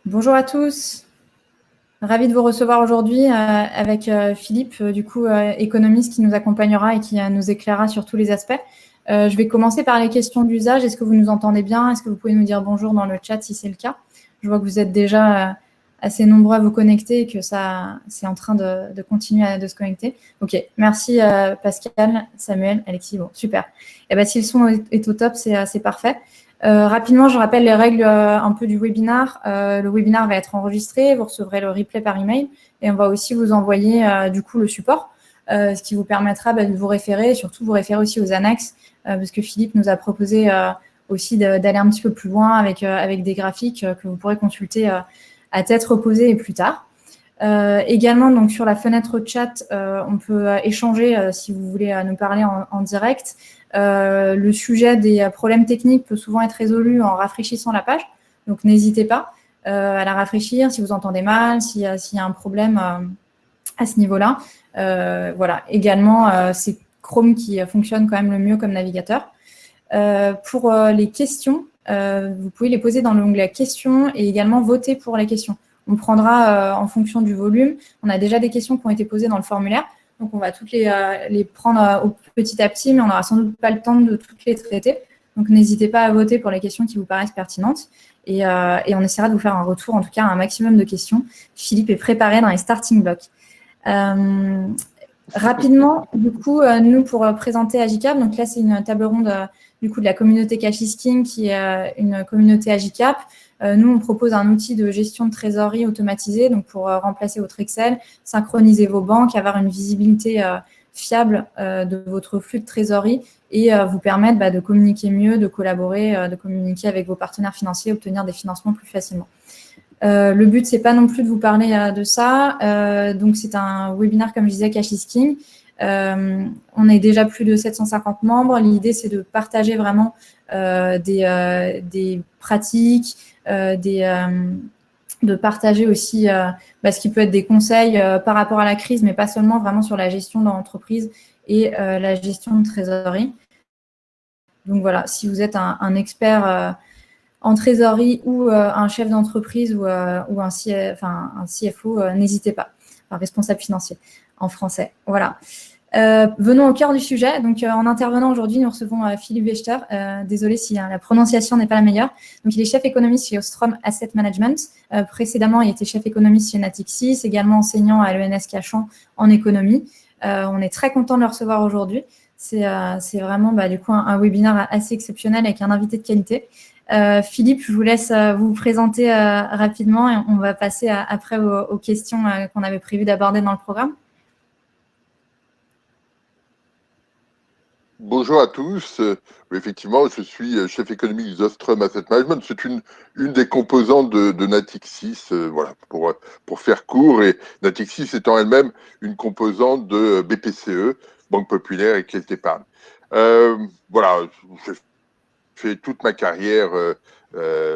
Bonjour à tous, ravi de vous recevoir aujourd'hui avec Philippe, économiste qui nous accompagnera et qui nous éclairera sur tous les aspects. Je vais commencer par les questions d'usage. Est-ce que vous nous entendez bien? Est-ce que vous pouvez nous dire bonjour dans le chat si c'est le cas? Je vois que vous êtes déjà assez nombreux à vous connecter et que ça, c'est en train de continuer de se connecter. Ok, merci Pascal, Samuel, Alexis. Bon, super. Et ben, si le son est au top, c'est parfait. Rapidement, je rappelle les règles un peu du webinaire. Le webinaire va être enregistré, vous recevrez le replay par email et on va aussi vous envoyer du coup le support, ce qui vous permettra de vous référer et surtout vous référer aussi aux annexes parce que Philippe nous a proposé aussi d'aller un petit peu plus loin avec des graphiques que vous pourrez consulter à tête reposée et plus tard. Également, donc sur la fenêtre chat, on peut échanger si vous voulez nous parler en direct. Le sujet des problèmes techniques peut souvent être résolu en rafraîchissant la page, donc n'hésitez pas à la rafraîchir si vous entendez mal, s'il y a un problème à ce niveau-là. Voilà. Également, c'est Chrome qui fonctionne quand même le mieux comme navigateur. Pour les questions, vous pouvez les poser dans l'onglet questions et également voter pour les questions. On prendra en fonction du volume. On a déjà des questions qui ont été posées dans le formulaire, donc on va toutes les prendre petit à petit, mais on n'aura sans doute pas le temps de toutes les traiter. Donc n'hésitez pas à voter pour les questions qui vous paraissent pertinentes et on essaiera de vous faire un retour, en tout cas un maximum de questions. Philippe est préparé dans les starting blocks. Rapidement, du coup, nous, pour présenter Agicap, donc là, c'est une table ronde du coup de la communauté Cashisking qui est une communauté Agicap. Nous, on propose un outil de gestion de trésorerie automatisé, donc pour remplacer votre Excel, synchroniser vos banques, avoir une visibilité fiable de votre flux de trésorerie et vous permettre de communiquer mieux, de collaborer, de communiquer avec vos partenaires financiers, obtenir des financements plus facilement. Le but, c'est pas non plus de vous parler de ça. Donc, c'est un webinaire, comme je disais, Cashisking. On est déjà plus de 750 membres. L'idée, c'est de partager vraiment des pratiques, de partager aussi ce qui peut être des conseils par rapport à la crise, mais pas seulement, vraiment sur la gestion de l'entreprise et la gestion de trésorerie. Donc voilà, si vous êtes un expert en trésorerie ou un chef d'entreprise ou un CFO, n'hésitez pas, un responsable financier en français. Voilà. Venons au cœur du sujet. Donc, en intervenant aujourd'hui, nous recevons Philippe Wechter. Désolé si la prononciation n'est pas la meilleure. Donc, il est chef économiste chez Ostrom Asset Management. Précédemment, il était chef économiste chez Natixis, également enseignant à l'ENS Cachan en économie. On est très content de le recevoir aujourd'hui. C'est vraiment du coup un webinaire assez exceptionnel avec un invité de qualité. Philippe, je vous laisse vous présenter rapidement et on va passer après aux questions qu'on avait prévu d'aborder dans le programme. Bonjour à tous. Effectivement, je suis chef économique d'Ostrom Asset Management. C'est une des composantes de Natixis, voilà, pour faire court. Et Natixis étant elle-même une composante de BPCE, Banque Populaire et Caisse d'Épargne. Voilà, j'ai fait toute ma carrière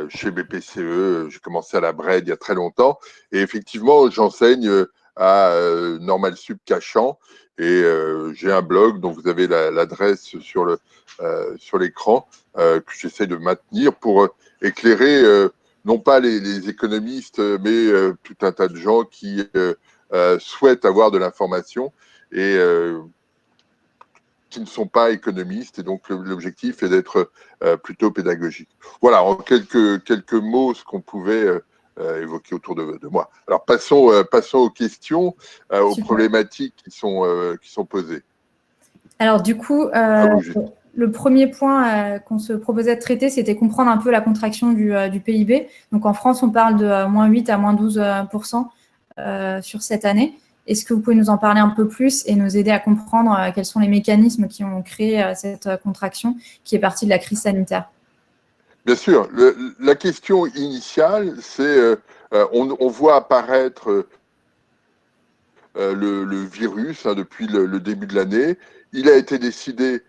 chez BPCE. J'ai commencé à la Bred il y a très longtemps. Et effectivement, j'enseigne à Normal Sup Cachan. Et j'ai un blog dont vous avez l'adresse sur l'écran que j'essaie de maintenir pour éclairer non pas les économistes, mais tout un tas de gens qui souhaitent avoir de l'information et qui ne sont pas économistes. Et donc, l'objectif est d'être plutôt pédagogique. Voilà, en quelques mots, ce qu'on pouvait évoquer autour de moi. Alors, passons aux questions, aux problématiques qui sont posées. Alors, du coup, le premier point qu'on se proposait de traiter, c'était comprendre un peu la contraction du PIB. Donc, en France, on parle de moins 8 à moins 12% sur cette année. Est-ce que vous pouvez nous en parler un peu plus et nous aider à comprendre quels sont les mécanismes qui ont créé cette contraction qui est partie de la crise sanitaire? Bien sûr. La question initiale, c'est on voit apparaître le virus depuis le début de l'année. Il a été décidé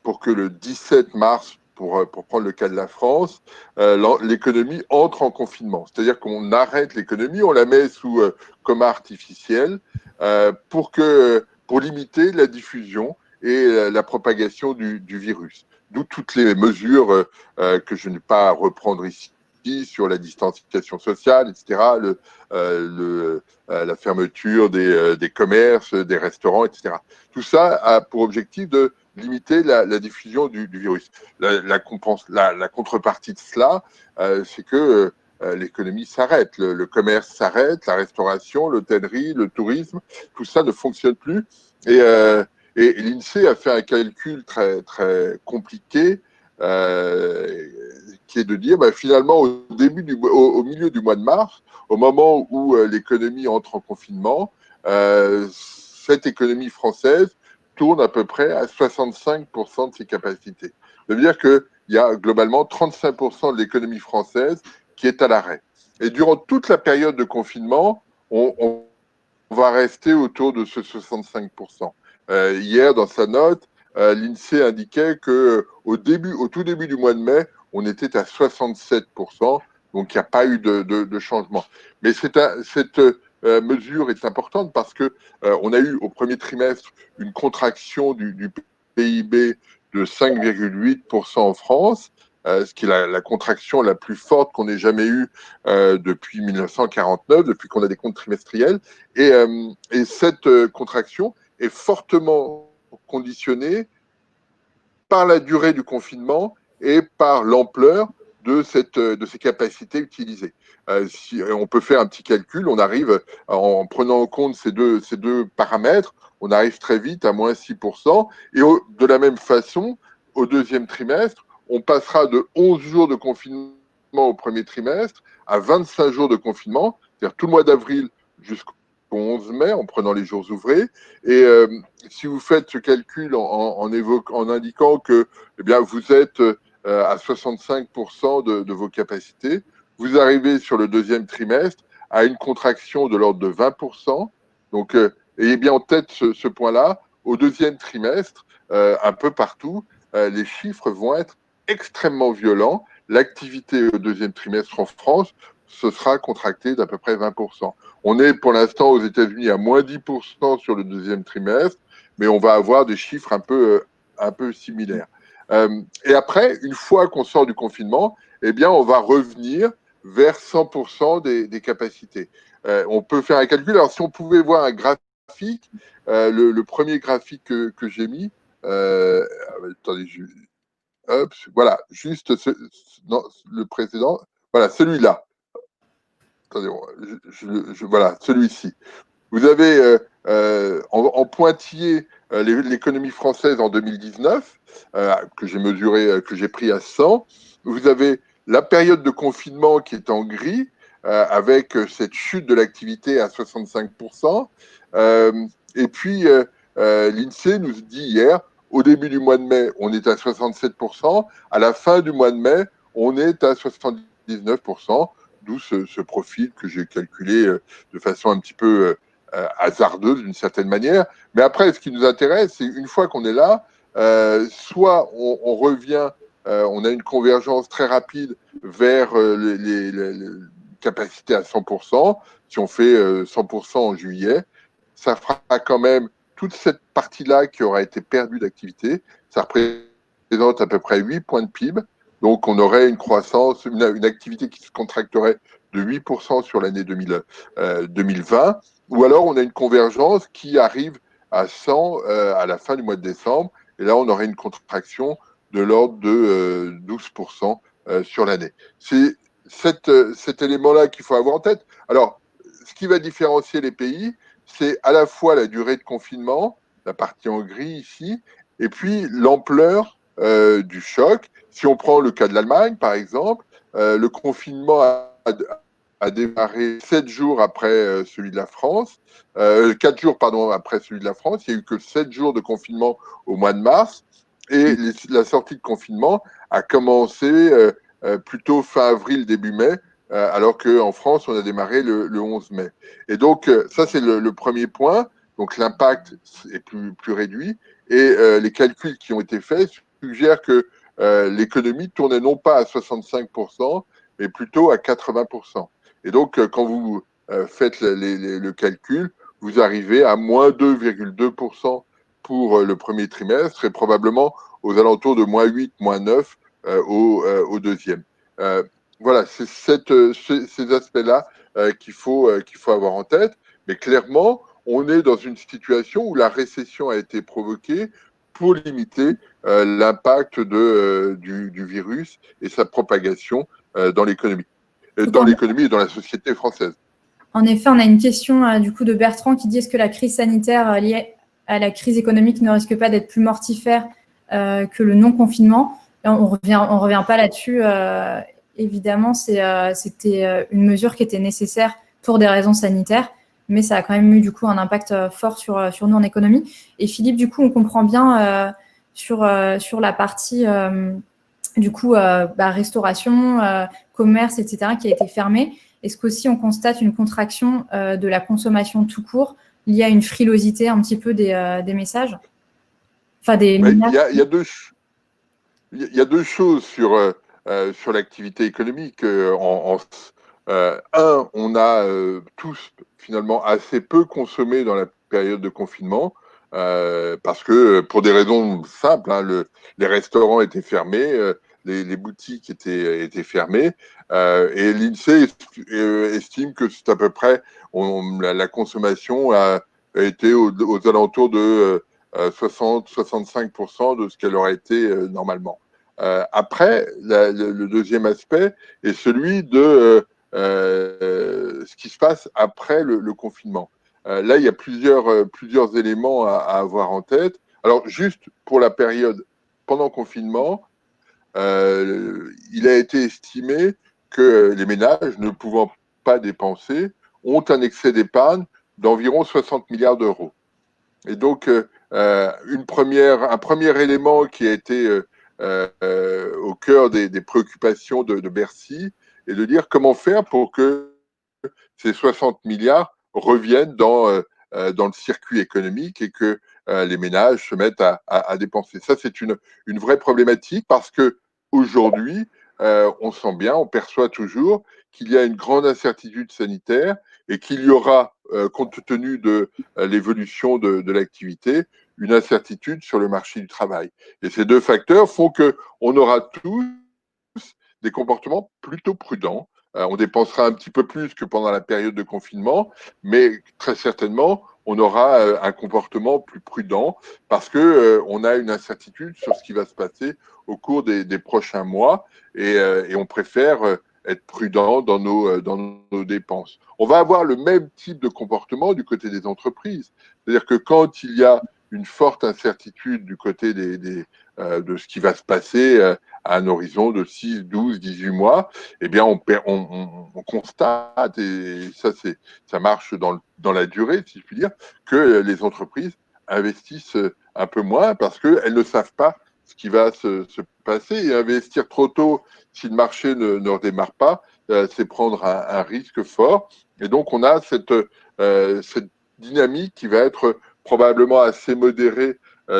pour que le 17 mars, pour prendre le cas de la France, l'économie entre en confinement. C'est-à-dire qu'on arrête l'économie, on la met sous coma artificiel pour limiter la diffusion et la propagation du virus. D'où toutes les mesures que je n'ai pas à reprendre ici, sur la distanciation sociale, etc., la fermeture des commerces, des restaurants, etc. Tout ça a pour objectif de limiter la diffusion du virus. La contrepartie de cela, c'est que l'économie s'arrête, le commerce s'arrête, la restauration, l'hôtellerie, le tourisme, tout ça ne fonctionne plus. Et l'INSEE a fait un calcul très, très compliqué qui est de dire finalement au milieu du mois de mars, au moment où l'économie entre en confinement, cette économie française tourne à peu près à 65% de ses capacités. Ça veut dire qu'il y a globalement 35% de l'économie française qui est à l'arrêt. Et durant toute la période de confinement, on va rester autour de ce 65%. Hier, dans sa note, l'INSEE indiquait qu'au tout début du mois de mai, on était à 67%, donc il n'y a pas eu de changement. Mais cette mesure est importante parce qu'on a eu au premier trimestre une contraction du PIB de 5,8% en France, ce qui est la contraction la plus forte qu'on ait jamais eue depuis 1949, depuis qu'on a des comptes trimestriels. Et cette contraction est fortement conditionnée par la durée du confinement et par l'ampleur de ces capacités utilisées. Si on peut faire un petit calcul, on arrive, en prenant en compte ces deux paramètres, on arrive très vite à moins 6%. Et de la même façon, au deuxième trimestre, on passera de 11 jours de confinement au premier trimestre à 25 jours de confinement, c'est-à-dire tout le mois d'avril jusqu'au 11 mai, en prenant les jours ouvrés. Et si vous faites ce calcul en indiquant que vous êtes à 65% de vos capacités, vous arrivez sur le deuxième trimestre à une contraction de l'ordre de 20%. Donc, ayez bien en tête ce point-là. Au deuxième trimestre, un peu partout, les chiffres vont être extrêmement violents. L'activité au deuxième trimestre en France, ce sera contracté d'à peu près 20%. On est pour l'instant aux États-Unis à moins 10% sur le deuxième trimestre, mais on va avoir des chiffres un peu similaires. Et après, une fois qu'on sort du confinement, on va revenir vers 100% des capacités. On peut faire un calcul. Alors, si on pouvait voir un graphique, le premier graphique que j'ai mis, attendez, voilà, juste le précédent, voilà, celui-là. Attendez, voilà, celui-ci. Vous avez en pointillé l'économie française en 2019, que j'ai mesuré, que j'ai pris à 100. Vous avez la période de confinement qui est en gris, avec cette chute de l'activité à 65%. Et puis, l'INSEE nous dit hier, au début du mois de mai, on est à 67%. À la fin du mois de mai, on est à 79%. D'où ce profil que j'ai calculé de façon un petit peu hasardeuse d'une certaine manière. Mais après, ce qui nous intéresse, c'est une fois qu'on est là, soit on revient, on a une convergence très rapide vers les capacités à 100%. Si on fait 100% en juillet, ça fera quand même toute cette partie-là qui aura été perdue d'activité. Ça représente à peu près 8 points de PIB. Donc, on aurait une croissance, une activité qui se contracterait de 8% sur l'année 2020. Ou alors, on a une convergence qui arrive à 100 à la fin du mois de décembre. Et là, on aurait une contraction de l'ordre de 12% sur l'année. C'est cet élément-là qu'il faut avoir en tête. Alors, ce qui va différencier les pays, c'est à la fois la durée de confinement, la partie en gris ici, et puis l'ampleur du choc. Si on prend le cas de l'Allemagne, par exemple, le confinement a démarré 7 jours après celui de la France, 4 jours pardon, après celui de la France. Il n'y a eu que 7 jours de confinement au mois de mars. Et la sortie de confinement a commencé plutôt fin avril, début mai, alors qu'en France, on a démarré le 11 mai. Et donc, ça, c'est le premier point. Donc, l'impact est plus réduit. Et les calculs qui ont été faits suggèrent que l'économie tournait non pas à 65%, mais plutôt à 80%. Et donc, quand vous faites le calcul, vous arrivez à moins 2,2% pour le premier trimestre et probablement aux alentours de moins 8, moins 9 au deuxième. voilà, c'est ces aspects-là qu'il faut avoir en tête. Mais clairement, on est dans une situation où la récession a été provoquée pour limiter l'impact du virus et sa propagation dans l'économie, Donc, et dans la société française. en effet, on a une question du coup de Bertrand qui dit est-ce que la crise sanitaire liée à la crise économique ne risque pas d'être plus mortifère que le non-confinement? On revient pas là-dessus. Évidemment, c'était une mesure qui était nécessaire pour des raisons sanitaires, mais ça a quand même eu du coup un impact fort sur nous en économie. Et Philippe, du coup, on comprend bien sur la partie du coup restauration, commerce, etc., qui a été fermée. Est-ce qu'aussi on constate une contraction de la consommation tout court liée à une frilosité un petit peu des messages? Enfin, des Mais messages. il y a deux choses sur l'activité économique. On a tous finalement assez peu consommé dans la période de confinement parce que pour des raisons simples, hein, les restaurants étaient fermés, les boutiques étaient fermées et l'INSEE estime que c'est à peu près la consommation a été aux alentours de 60-65% de ce qu'elle aurait été normalement. Après, le deuxième aspect est celui de ce qui se passe après le confinement. Là, il y a plusieurs éléments à avoir en tête. Alors, juste pour la période pendant le confinement, il a été estimé que les ménages ne pouvant pas dépenser ont un excès d'épargne d'environ 60 milliards d'euros. Et donc, un premier élément qui a été au cœur des préoccupations de Bercy est de dire comment faire pour que ces 60 milliards reviennent dans le circuit économique et que les ménages se mettent à dépenser. Ça, c'est une vraie problématique parce que aujourd'hui, on sent bien, on perçoit toujours qu'il y a une grande incertitude sanitaire et qu'il y aura, compte tenu de l'évolution de l'activité, une incertitude sur le marché du travail. Et ces deux facteurs font qu'on aura tous des comportements plutôt prudents. On dépensera un petit peu plus que pendant la période de confinement, mais très certainement, on aura un comportement plus prudent parce que on a une incertitude sur ce qui va se passer au cours des prochains mois et on préfère être prudent dans nos dépenses. On va avoir le même type de comportement du côté des entreprises. C'est-à-dire que quand il y a une forte incertitude du côté de ce qui va se passer à un horizon de 6, 12, 18 mois, eh bien, on constate, et ça marche dans la durée, si je puis dire, que les entreprises investissent un peu moins parce qu'elles ne savent pas ce qui va se passer. Et investir trop tôt, si le marché ne redémarre pas, c'est prendre un risque fort. Et donc, on a cette dynamique qui va être probablement assez modérée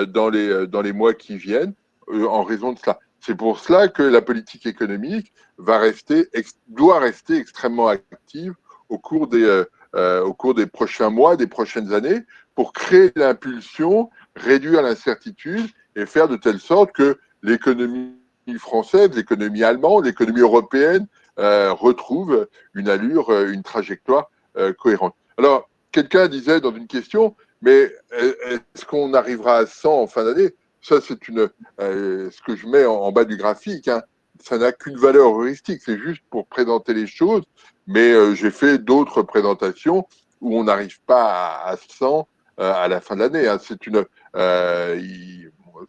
dans les mois qui viennent en raison de cela. C'est pour cela que la politique économique doit rester extrêmement active au cours des prochains mois, des prochaines années, pour créer l'impulsion, réduire l'incertitude et faire de telle sorte que l'économie française, l'économie allemande, l'économie européenne retrouve une allure, une trajectoire cohérente. Alors, quelqu'un disait dans une question, mais est-ce qu'on arrivera à 100 en fin d'année? Ça, c'est ce que je mets en bas du graphique. Hein. Ça n'a qu'une valeur heuristique, c'est juste pour présenter les choses. Mais j'ai fait d'autres présentations où on n'arrive pas à 100 à la fin de l'année. Hein.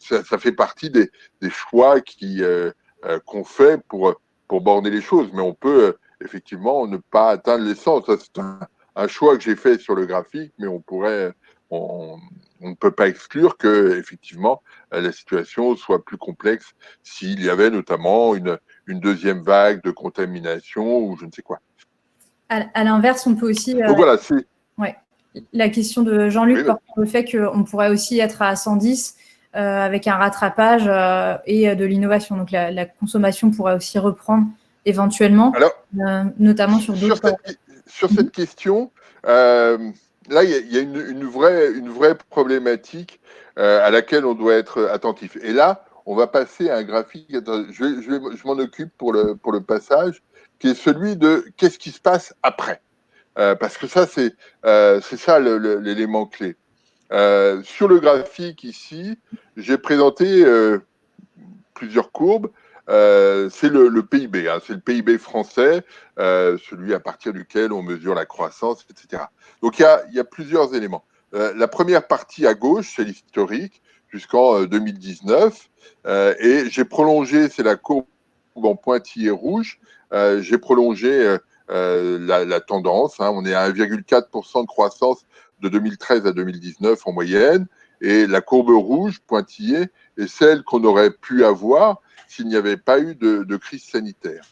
Ça fait partie des choix qu'on fait pour borner les choses. Mais on peut effectivement ne pas atteindre les 100. Ça, c'est un choix que j'ai fait sur le graphique, mais on ne peut pas exclure que effectivement la situation soit plus complexe s'il y avait notamment une deuxième vague de contamination ou je ne sais quoi. À l'inverse, on peut aussi. Donc voilà, c'est. Ouais. La question de Jean-Luc Oui, porte sur le fait qu'on pourrait aussi être à 110 avec un rattrapage et de l'innovation. Donc la consommation pourrait aussi reprendre éventuellement, alors, notamment sur d'autres. sur cette question, là, il y a une vraie problématique à laquelle on doit être attentif. Et là, on va passer à un graphique. Attends, je m'en occupe pour le passage. qui est celui de qu'est-ce qui se passe après. Parce que ça, c'est ça l'élément clé. Sur le graphique ici, j'ai présenté plusieurs courbes. C'est le PIB, hein, c'est le PIB français, celui à partir duquel on mesure la croissance, etc. Donc il y a plusieurs éléments. La première partie à gauche, c'est l'historique jusqu'en 2019, et j'ai prolongé, c'est la courbe en pointillé rouge, j'ai prolongé la tendance. Hein, on est à 1,4% de croissance de 2013 à 2019 en moyenne, et la courbe rouge pointillée est celle qu'on aurait pu avoir s'il n'y avait pas eu de crise sanitaire.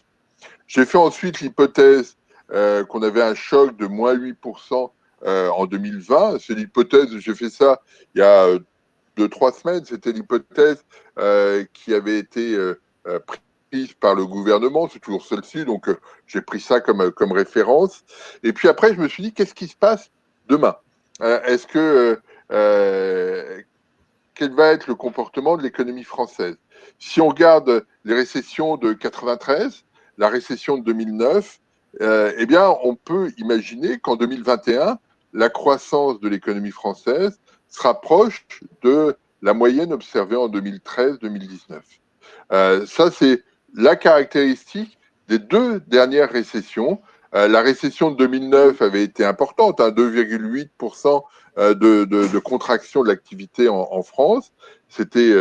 J'ai fait ensuite l'hypothèse qu'on avait un choc de moins 8% en 2020. C'est l'hypothèse, j'ai fait ça il y a 2-3 semaines, c'était l'hypothèse qui avait été prise par le gouvernement, c'est toujours celle-ci, donc j'ai pris ça comme référence. Et puis après, je me suis dit, qu'est-ce qui se passe demain? Est-ce que quel va être le comportement de l'économie française? Si on regarde les récessions de 93, la récession de 2009, eh bien, on peut imaginer qu'en 2021, la croissance de l'économie française sera proche de la moyenne observée en 2013-2019. Ça, c'est la caractéristique des deux dernières récessions. La récession de 2009 avait été importante, hein, 2,8% de contraction de l'activité en France. C'était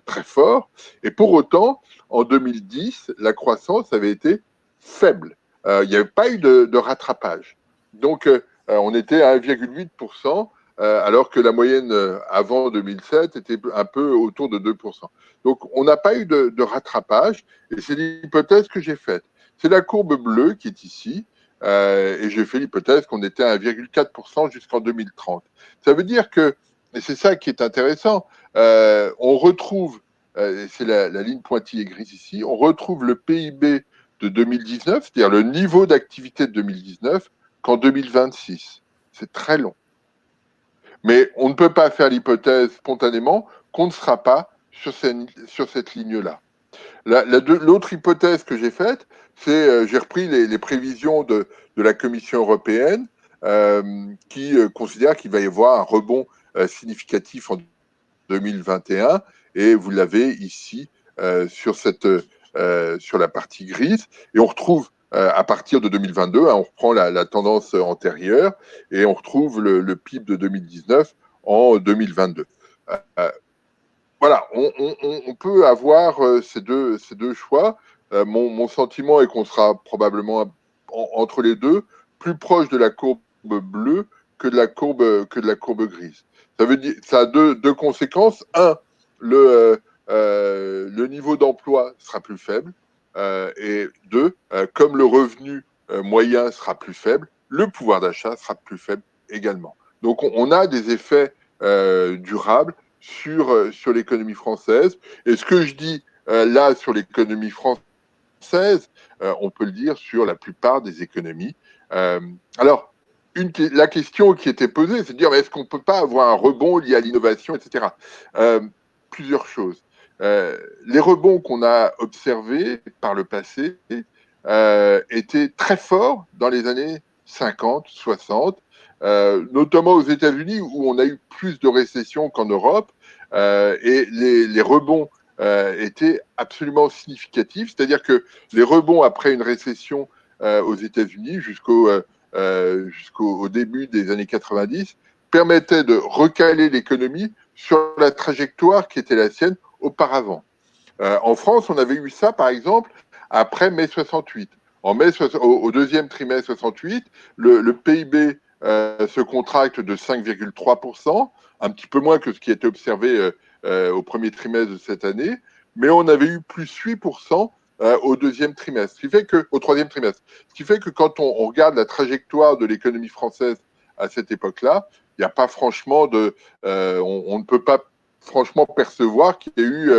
très fort. Et pour autant, en 2010, la croissance avait été faible. Il n'y avait pas eu de rattrapage. Donc, on était à 1,8%, alors que la moyenne avant 2007 était un peu autour de 2%. Donc, on n'a pas eu de rattrapage, et c'est l'hypothèse que j'ai faite. C'est la courbe bleue qui est ici, et j'ai fait l'hypothèse qu'on était à 1,4% jusqu'en 2030. Ça veut dire que, et c'est ça qui est intéressant, on retrouve, c'est la ligne pointillée grise ici, on retrouve le PIB de 2019, c'est-à-dire le niveau d'activité de 2019, qu'en 2026. C'est très long. Mais on ne peut pas faire l'hypothèse spontanément qu'on ne sera pas sur cette ligne-là. L'autre hypothèse que j'ai faite, c'est j'ai repris les prévisions de la Commission européenne qui considère qu'il va y avoir un rebond significatif en 2021, et vous l'avez ici sur la partie grise, et on retrouve à partir de 2022, hein, on reprend la tendance antérieure et on retrouve le PIB de 2019 en 2022. Voilà, on peut avoir ces deux choix. Mon sentiment est qu'on sera probablement entre les deux, plus proche de la courbe bleue que de la courbe grise. Ça veut dire, ça a deux conséquences. Un, le niveau d'emploi sera plus faible. Et deux, comme le revenu moyen sera plus faible, le pouvoir d'achat sera plus faible également. Donc on a des effets durables sur l'économie française. Et ce que je dis là sur l'économie française, on peut le dire sur la plupart des économies. Alors, la question qui était posée, c'est de dire, est-ce qu'on ne peut pas avoir un rebond lié à l'innovation, etc. Plusieurs choses. Les rebonds qu'on a observés par le passé étaient très forts dans les années 50, 60, notamment aux États-Unis où on a eu plus de récessions qu'en Europe, et les rebonds étaient absolument significatifs, c'est-à-dire que les rebonds après une récession aux États-Unis jusqu'au début des années 90 permettaient de recaler l'économie sur la trajectoire qui était la sienne auparavant. En France, on avait eu ça, par exemple, après mai 68. Au deuxième trimestre 68, le PIB se contracte de 5,3%, un petit peu moins que ce qui était observé au premier trimestre de cette année, mais on avait eu plus 8% au deuxième trimestre, au troisième trimestre. Ce qui fait que quand on regarde la trajectoire de l'économie française à cette époque-là, il n'y a pas franchement on ne peut pas franchement percevoir qu'il y a eu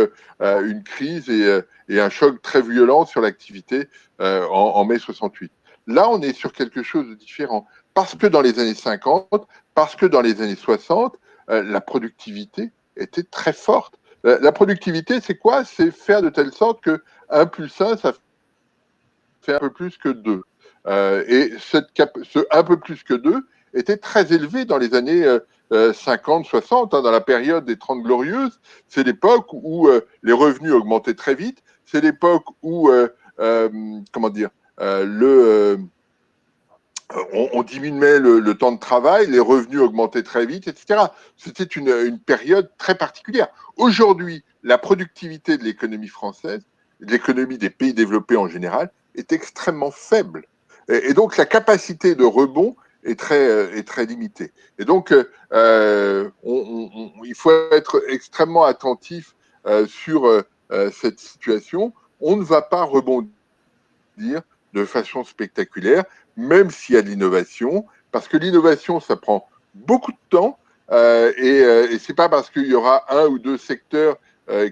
une crise et un choc très violent sur l'activité en mai 68. Là, on est sur quelque chose de différent. Parce que dans les années 50, parce que dans les années 60, la productivité était très forte. La productivité, c'est quoi? C'est faire de telle sorte que 1 plus 1, ça fait un peu plus que 2. Et ce un peu plus que 2 était très élevé dans les années 50, 60, dans la période des 30 Glorieuses. C'est l'époque où les revenus augmentaient très vite. C'est l'époque où, comment dire, on diminuait le temps de travail, les revenus augmentaient très vite, etc. C'était une période très particulière. Aujourd'hui, la productivité de l'économie française, de l'économie des pays développés en général, est extrêmement faible. Et donc, la capacité de rebond est très limitée. Et donc, il faut être extrêmement attentif sur cette situation. On ne va pas rebondir de façon spectaculaire, même s'il y a de l'innovation, parce que l'innovation, ça prend beaucoup de temps, et c'est pas parce qu'il y aura un ou deux secteurs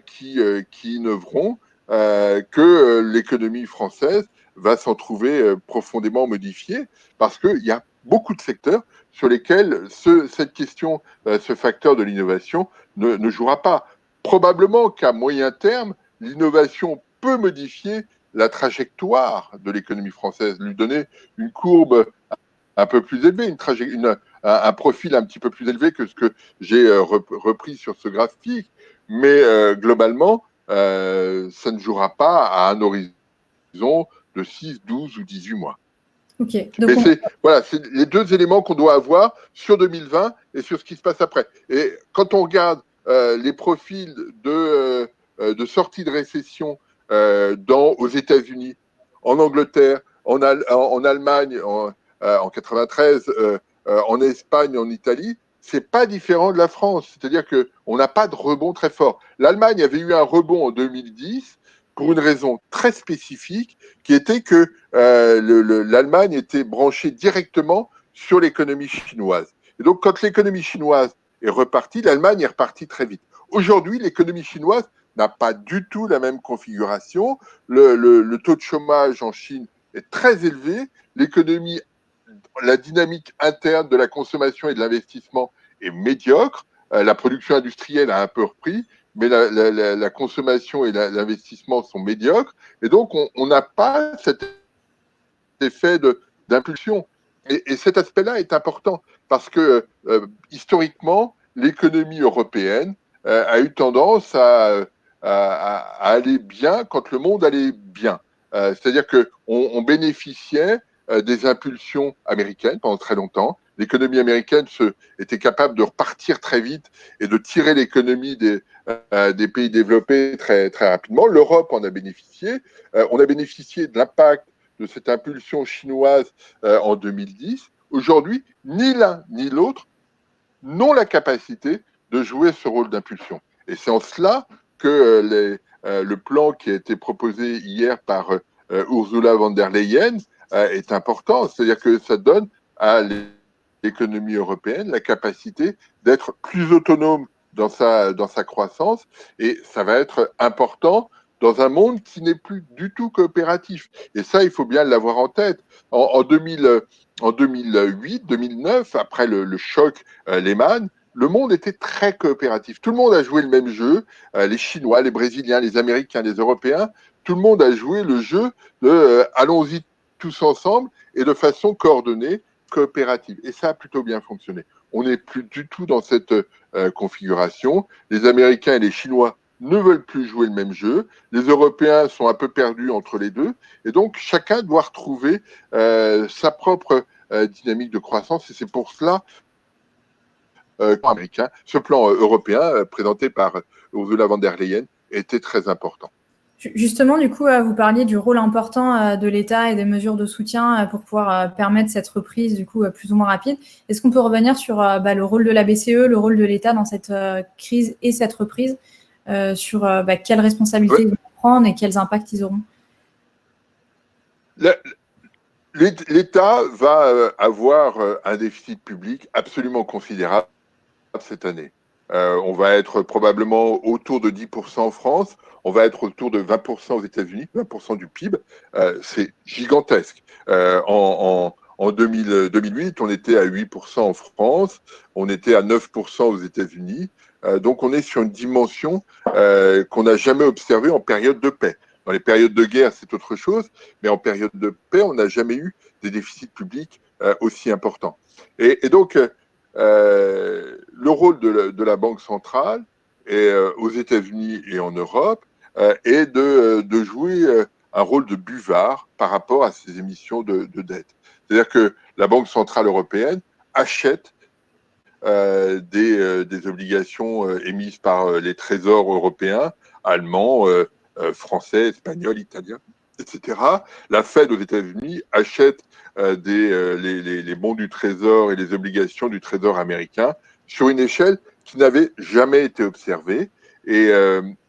qui innoveront que l'économie française va s'en trouver profondément modifiée, parce qu'il y a beaucoup de secteurs sur lesquels cette question, ce facteur de l'innovation ne jouera pas. Probablement qu'à moyen terme, l'innovation peut modifier la trajectoire de l'économie française, lui donner une courbe un peu plus élevée, un profil un petit peu plus élevé que ce que j'ai repris sur ce graphique. Mais globalement, ça ne jouera pas à un horizon de 6, 12 ou 18 mois. Okay. Mais c'est les deux éléments qu'on doit avoir sur 2020 et sur ce qui se passe après. Et quand on regarde les profils de sortie de récession aux États-Unis, en Angleterre, en Allemagne, en 93, en Espagne, en Italie, c'est pas différent de la France. C'est-à-dire qu'on n'a pas de rebond très fort. L'Allemagne avait eu un rebond en 2010 pour une raison très spécifique, qui était que l'Allemagne était branchée directement sur l'économie chinoise. Et donc, quand l'économie chinoise est repartie, l'Allemagne est repartie très vite. Aujourd'hui, l'économie chinoise n'a pas du tout la même configuration. Le taux de chômage en Chine est très élevé. L'économie, la dynamique interne de la consommation et de l'investissement est médiocre. La production industrielle a un peu repris, mais la consommation et l'investissement sont médiocres. Et donc, on n'a pas cet effet d'impulsion. Et cet aspect-là est important parce que historiquement, l'économie européenne a eu tendance à aller bien quand le monde allait bien. C'est-à-dire qu'on bénéficiait des impulsions américaines pendant très longtemps. L'économie américaine était capable de repartir très vite et de tirer l'économie des pays développés très, très rapidement. L'Europe en a bénéficié. On a bénéficié de l'impact de cette impulsion chinoise en 2010. Aujourd'hui, ni l'un ni l'autre n'ont la capacité de jouer ce rôle d'impulsion. Et c'est en cela que le plan qui a été proposé hier par Ursula von der Leyen est important. C'est-à-dire que ça donne à l'économie européenne la capacité d'être plus autonome dans sa croissance. Et ça va être important dans un monde qui n'est plus du tout coopératif. Et ça, il faut bien l'avoir en tête. En 2008, 2009, après le choc Lehman, le monde était très coopératif. Tout le monde a joué le même jeu. Les Chinois, les Brésiliens, les Américains, les Européens, tout le monde a joué le jeu de allons-y tous ensemble et de façon coordonnée, coopérative. Et ça a plutôt bien fonctionné. On n'est plus du tout dans cette configuration. Les Américains et les Chinois ne veulent plus jouer le même jeu. Les Européens sont un peu perdus entre les deux. Et donc, chacun doit retrouver sa propre dynamique de croissance. Et c'est pour cela américain, ce plan européen présenté par Ursula von der Leyen était très important. Justement, du coup, vous parliez du rôle important de l'État et des mesures de soutien pour pouvoir permettre cette reprise, du coup, plus ou moins rapide. Est-ce qu'on peut revenir sur le rôle de la BCE, le rôle de l'État dans cette crise et cette reprise, sur quelles responsabilités ils vont prendre et quels impacts ils auront? L'État va avoir un déficit public absolument considérable cette année. On va être probablement autour de 10% en France, on va être autour de 20% aux États-Unis, 20% du PIB, c'est gigantesque. En 2008, on était à 8% en France, on était à 9% aux États-Unis, donc on est sur une dimension qu'on n'a jamais observée en période de paix. Dans les périodes de guerre, c'est autre chose, mais en période de paix, on n'a jamais eu des déficits publics aussi importants. Et donc, le rôle de la Banque centrale aux États-Unis et en Europe est de jouer un rôle de buvard par rapport à ces émissions de dette. C'est-à-dire que la Banque centrale européenne achète des obligations émises par les trésors européens, allemands, français, espagnols, italiens, etc. La Fed aux États-Unis achète les bons du trésor et les obligations du trésor américain sur une échelle qui n'avait jamais été observée. Et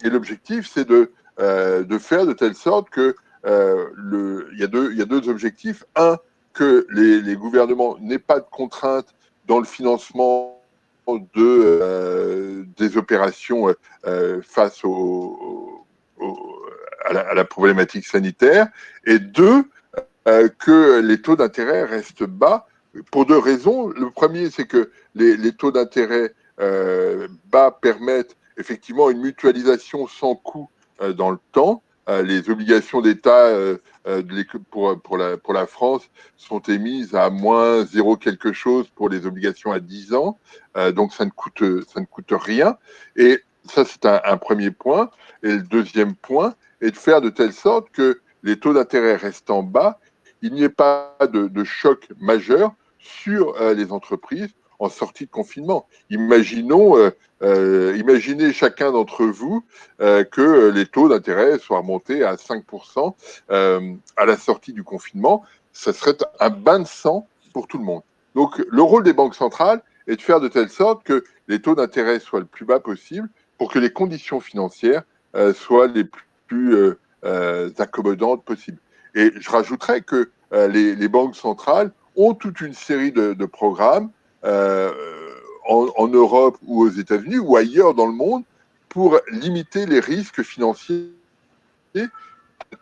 l'objectif, c'est de faire de telle sorte que il y a deux objectifs. Un, que les gouvernements n'aient pas de contraintes dans le financement des opérations face à la problématique sanitaire. Et deux, que les taux d'intérêt restent bas pour deux raisons. Le premier, c'est que les taux d'intérêt bas permettent effectivement une mutualisation sans coût dans le temps. Les obligations d'État pour la France sont émises à moins 0 quelque chose pour les obligations à 10 ans. Donc, ça ne coûte rien. Et ça, c'est un premier point. Et le deuxième point est de faire de telle sorte que les taux d'intérêt restant bas, il n'y ait pas de choc majeur sur les entreprises en sortie de confinement. Imaginez chacun d'entre vous que les taux d'intérêt soient remontés à 5% à la sortie du confinement. Ça serait un bain de sang pour tout le monde. Donc, le rôle des banques centrales est de faire de telle sorte que les taux d'intérêt soient le plus bas possible pour que les conditions financières soient les plus accommodantes possibles. Et je rajouterais que les banques centrales ont toute une série de programmes en Europe ou aux États-Unis ou ailleurs dans le monde pour limiter les risques financiers de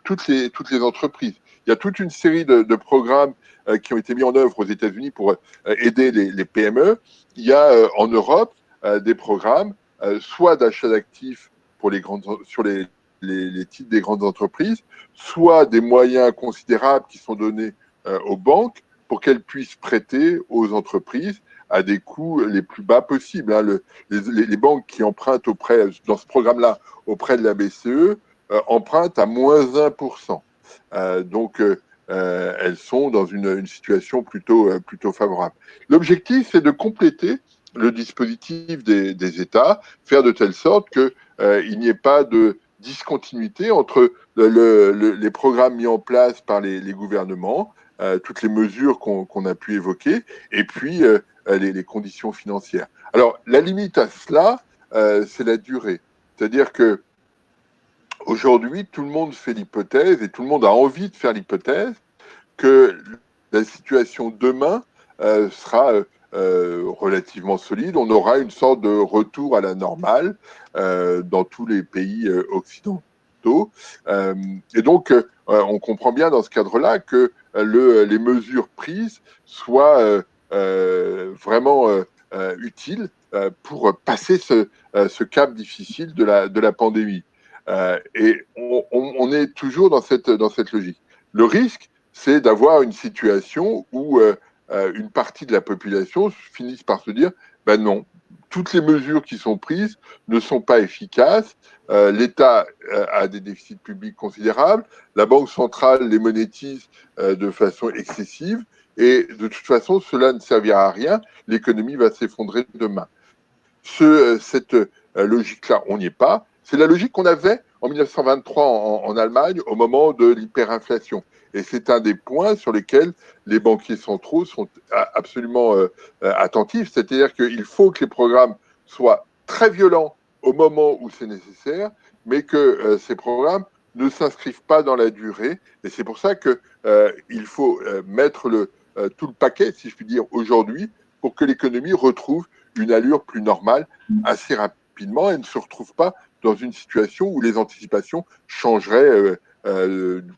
toutes les entreprises. Il y a toute une série de programmes qui ont été mis en œuvre aux États-Unis pour aider les PME. Il y a en Europe des programmes soit d'achat d'actifs pour sur les titres des grandes entreprises, soit des moyens considérables qui sont donnés aux banques pour qu'elles puissent prêter aux entreprises à des coûts les plus bas possibles. Hein. Les banques qui empruntent dans ce programme-là auprès de la BCE empruntent à moins 1%. Donc, elles sont dans une situation plutôt favorable. L'objectif, c'est de compléter le dispositif des États, faire de telle sorte qu'il n'y ait pas de discontinuité entre les programmes mis en place par les gouvernements, toutes les mesures qu'on a pu évoquer, et puis les conditions financières. Alors, la limite à cela, c'est la durée. C'est-à-dire que aujourd'hui, tout le monde fait l'hypothèse, et tout le monde a envie de faire l'hypothèse, que la situation demain sera relativement solide. On aura une sorte de retour à la normale dans tous les pays occidentaux. Et donc, on comprend bien dans ce cadre-là que les mesures prises soient vraiment utiles pour passer ce cap difficile de la pandémie. Et on est toujours dans cette logique. Le risque, c'est d'avoir une situation où une partie de la population finisse par se dire ben non, toutes les mesures qui sont prises ne sont pas efficaces, l'État a des déficits publics considérables, la Banque centrale les monétise de façon excessive, et de toute façon, cela ne servira à rien, l'économie va s'effondrer demain. Cette logique-là, on n'y est pas. C'est la logique qu'on avait en 1923 en Allemagne au moment de l'hyperinflation. Et c'est un des points sur lesquels les banquiers centraux sont absolument attentifs. C'est-à-dire qu'il faut que les programmes soient très violents au moment où c'est nécessaire, mais que ces programmes ne s'inscrivent pas dans la durée. Et c'est pour ça qu'il faut mettre tout le paquet, si je puis dire, aujourd'hui, pour que l'économie retrouve une allure plus normale assez rapidement et ne se retrouve pas dans une situation où les anticipations changeraient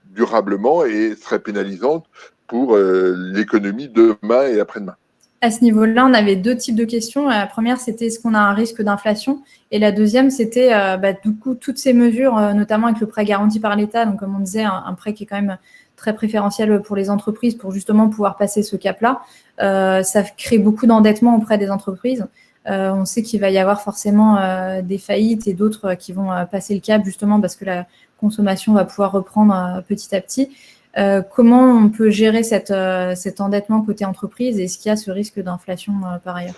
durablement et seraient pénalisantes pour l'économie demain et après-demain. À ce niveau-là, on avait 2 types de questions. La première, c'était est-ce qu'on a un risque d'inflation? Et la deuxième, c'était du coup, toutes ces mesures, notamment avec le prêt garanti par l'État, donc comme on disait, un prêt qui est quand même très préférentiel pour les entreprises pour justement pouvoir passer ce cap-là. Ça crée beaucoup d'endettement auprès des entreprises. On sait qu'il va y avoir forcément des faillites et d'autres qui vont passer le cap justement parce que la consommation va pouvoir reprendre petit à petit. Comment on peut gérer cet endettement côté entreprise et est-ce qu'il y a ce risque d'inflation par ailleurs?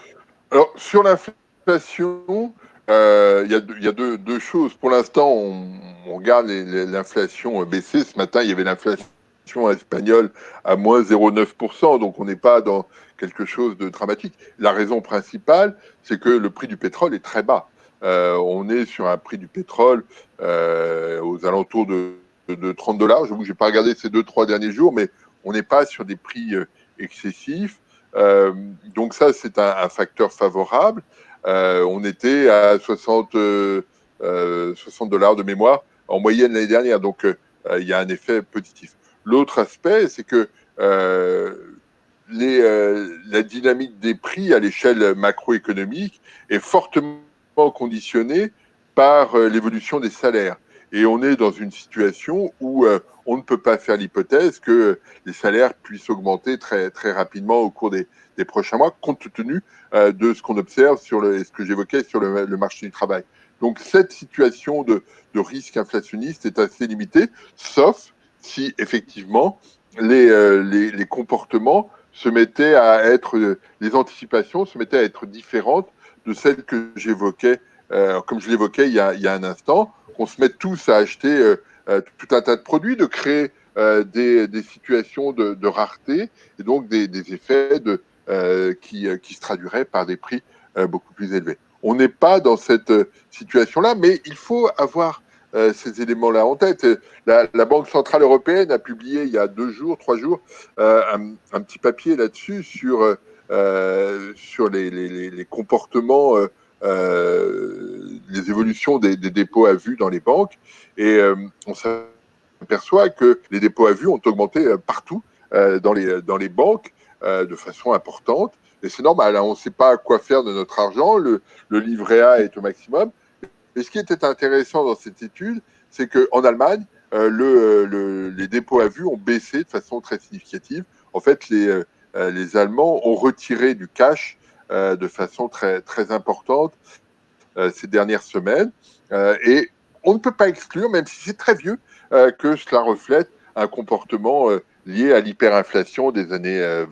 Alors, sur l'inflation, il y a deux choses. Pour l'instant, on regarde l'inflation baisser. Ce matin, il y avait l'inflation espagnole à moins 0,9%, donc on n'est pas dans quelque chose de dramatique. La raison principale, c'est que le prix du pétrole est très bas. On est sur un prix du pétrole aux alentours de $30. Je n'ai pas regardé ces 2-3 derniers jours, mais on n'est pas sur des prix excessifs. Donc ça, c'est un facteur favorable. On était à 60 $, de mémoire en moyenne l'année dernière, donc il y a un effet positif. L'autre aspect, c'est que la dynamique des prix à l'échelle macroéconomique est fortement conditionnée par l'évolution des salaires. Et on est dans une situation où on ne peut pas faire l'hypothèse que les salaires puissent augmenter très, très rapidement au cours des prochains mois, compte tenu de ce qu'on observe sur ce que j'évoquais sur le marché du travail. Donc cette situation de risque inflationniste est assez limitée, sauf si effectivement les comportements se mettaient à être, les anticipations se mettaient à être différentes de celles que j'évoquais, comme je l'évoquais il y a un instant, qu'on se mette tous à acheter tout un tas de produits, de créer des situations de rareté et donc des effets qui se traduiraient par des prix beaucoup plus élevés. On n'est pas dans cette situation-là, mais il faut avoir ces éléments-là en tête. La Banque Centrale Européenne a publié il y a 2 jours, 3 jours, un petit papier là-dessus sur les comportements, les évolutions des dépôts à vue dans les banques. Et on s'aperçoit que les dépôts à vue ont augmenté partout dans les banques de façon importante. Et c'est normal, hein, on ne sait pas quoi faire de notre argent. Le livret A est au maximum. Et ce qui était intéressant dans cette étude, c'est qu'en Allemagne, les dépôts à vue ont baissé de façon très significative. En fait, les Allemands ont retiré du cash de façon très, très importante ces dernières semaines. Et on ne peut pas exclure, même si c'est très vieux, que cela reflète un comportement lié à l'hyperinflation des années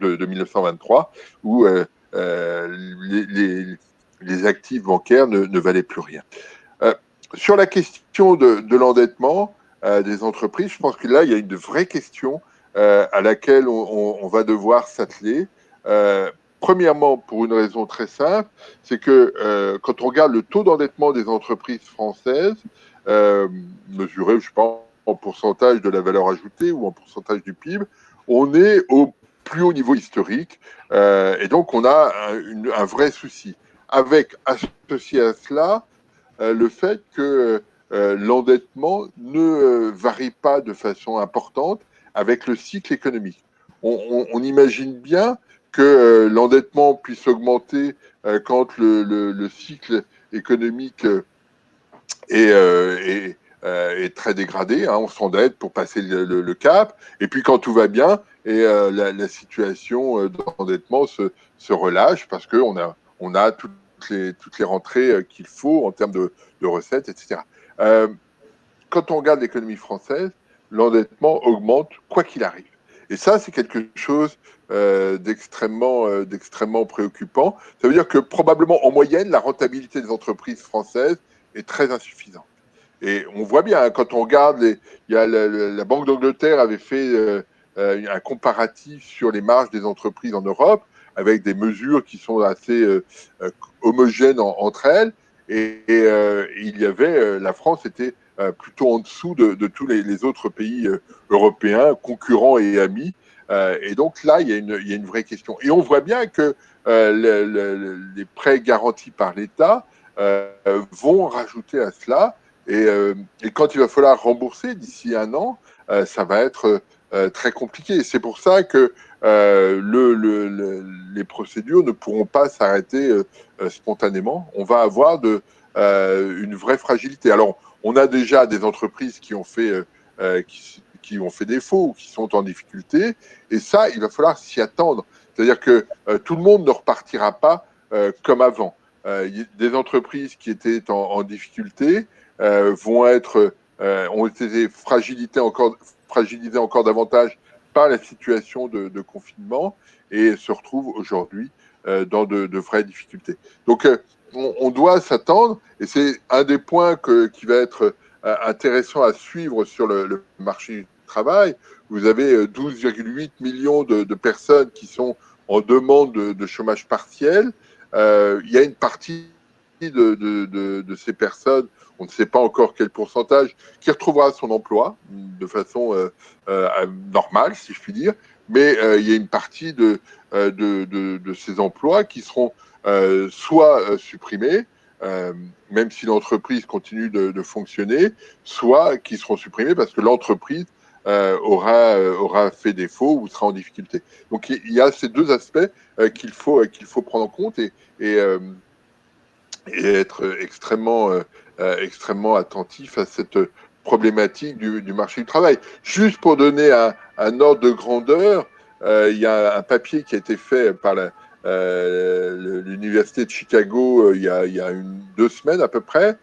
1923, où les actifs bancaires ne valaient plus rien. Sur la question de l'endettement des entreprises, je pense que là, il y a une vraie question à laquelle on va devoir s'atteler. Premièrement, pour une raison très simple, c'est que quand on regarde le taux d'endettement des entreprises françaises, mesuré, je ne sais pas, en pourcentage de la valeur ajoutée ou en pourcentage du PIB, on est au plus haut niveau historique. Et donc, on a un vrai souci. Avec, associé à cela, le fait que l'endettement ne varie pas de façon importante avec le cycle économique. On imagine bien que l'endettement puisse augmenter quand le cycle économique est très dégradé. Hein, on s'endette pour passer le cap. Et puis quand tout va bien, et la situation d'endettement se relâche parce qu'on a toutes les rentrées qu'il faut en termes de recettes, etc. Quand on regarde l'économie française, l'endettement augmente quoi qu'il arrive. Et ça, c'est quelque chose d'extrêmement préoccupant. Ça veut dire que probablement, en moyenne, la rentabilité des entreprises françaises est très insuffisante. Et on voit bien, hein, quand on regarde, la Banque d'Angleterre avait fait un comparatif sur les marges des entreprises en Europe, avec des mesures qui sont assez homogènes entre elles. Et il y avait, la France était plutôt en dessous de tous les autres pays européens, concurrents et amis. Et donc là, il y a une vraie question. Et on voit bien que les prêts garantis par l'État vont rajouter à cela. Et quand il va falloir rembourser d'ici 1 an, ça va être très compliqué. C'est pour ça que les procédures ne pourront pas s'arrêter spontanément. On va avoir une vraie fragilité. Alors, on a déjà des entreprises qui ont fait défaut ou qui sont en difficulté, et ça, il va falloir s'y attendre. C'est-à-dire que tout le monde ne repartira pas comme avant. Des entreprises qui étaient en difficulté ont été fragilisées encore davantage par la situation de confinement et se retrouvent aujourd'hui dans de vraies difficultés. Donc, on doit s'attendre, et c'est un des points qui va être intéressant à suivre sur le marché du travail. Vous avez 12,8 millions de personnes qui sont en demande de chômage partiel. Il y a une partie de ces personnes, on ne sait pas encore quel pourcentage, qui retrouvera son emploi de façon normale, si je puis dire, mais il y a une partie de ces emplois qui seront soit supprimés, même si l'entreprise continue de fonctionner, soit qui seront supprimés parce que l'entreprise aura fait défaut ou sera en difficulté. Donc il y a ces deux aspects qu'il faut prendre en compte et être extrêmement attentif à cette problématique du marché du travail. Juste pour donner un ordre de grandeur, il y a un papier qui a été fait par l'Université de Chicago il y a 2 semaines à peu près,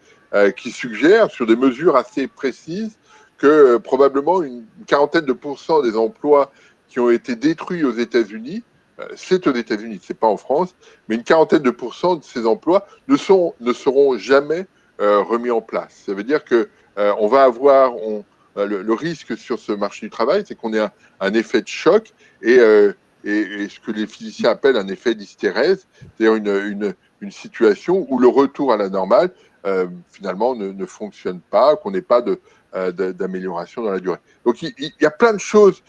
qui suggère sur des mesures assez précises que probablement une quarantaine de pourcents des emplois qui ont été détruits aux États-Unis, c'est aux États-Unis, c'est pas en France, mais une quarantaine de pourcents de ces emplois ne seront jamais remis en place. Ça veut dire que on va avoir le risque sur ce marché du travail, c'est qu'on ait un effet de choc et ce que les physiciens appellent un effet d'hystérèse, c'est-à-dire une situation où le retour à la normale finalement ne fonctionne pas, qu'on n'ait pas d'amélioration dans la durée. Donc il y a plein de choses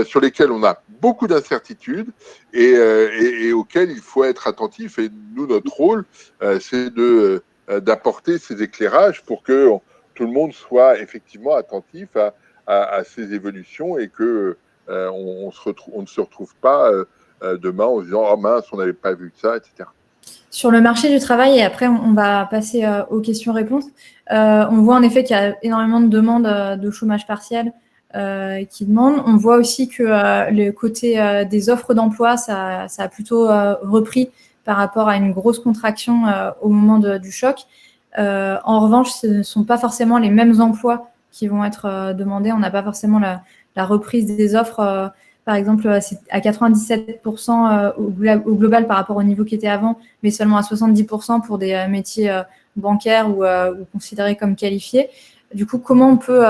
sur lesquelles on a beaucoup d'incertitudes et auxquelles il faut être attentif. Et nous, notre rôle, c'est d'apporter ces éclairages pour que tout le monde soit effectivement attentif à ces évolutions et que on ne se retrouve pas demain en se disant « Oh mince, on n'avait pas vu ça », etc. Sur le marché du travail, et après on va passer aux questions-réponses, on voit en effet qu'il y a énormément de demandes de chômage partiel qui demandent. On voit aussi que le côté des offres d'emploi, ça a plutôt repris par rapport à une grosse contraction au moment du choc. En revanche, ce ne sont pas forcément les mêmes emplois qui vont être demandés. On n'a pas forcément la reprise des offres. Par exemple, c'est à 97% au global par rapport au niveau qui était avant, mais seulement à 70% pour des métiers bancaires ou considérés comme qualifiés. Du coup, comment on peut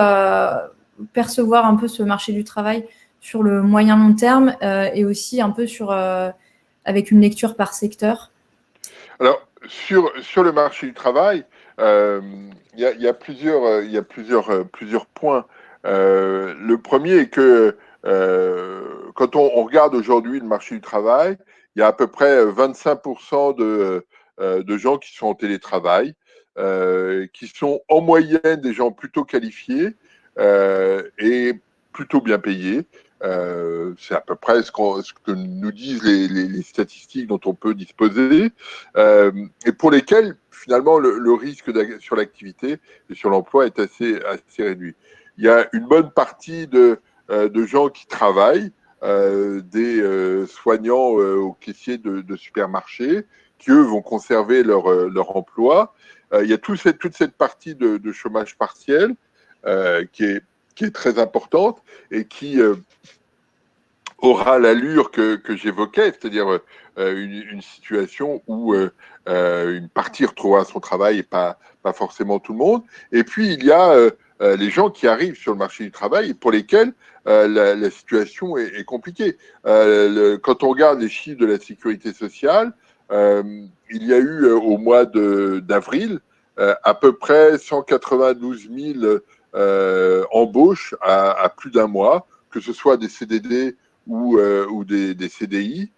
percevoir un peu ce marché du travail sur le moyen long terme et aussi un peu avec une lecture par secteur? Alors, sur le marché du travail, il y a plusieurs points. Le premier est que quand on regarde aujourd'hui le marché du travail, il y a à peu près 25% de gens qui sont en télétravail, qui sont en moyenne des gens plutôt qualifiés et plutôt bien payés. C'est à peu près ce que nous disent les statistiques dont on peut disposer, et pour lesquels finalement le risque sur l'activité et sur l'emploi est assez réduit. Il y a une bonne partie de gens qui travaillent, des soignants aux caissiers de supermarchés, qui eux vont conserver leur emploi. Il y a toute cette partie de chômage partiel qui est très importante et qui aura l'allure que j'évoquais, c'est-à-dire une situation où une partie retrouvera son travail et pas forcément tout le monde. Et puis, il y a les gens qui arrivent sur le marché du travail et pour lesquels la situation est compliquée. Quand on regarde les chiffres de la sécurité sociale, il y a eu au mois d'avril à peu près 192 000 embauches à plus d'un mois, que ce soit des CDD ou des CDI.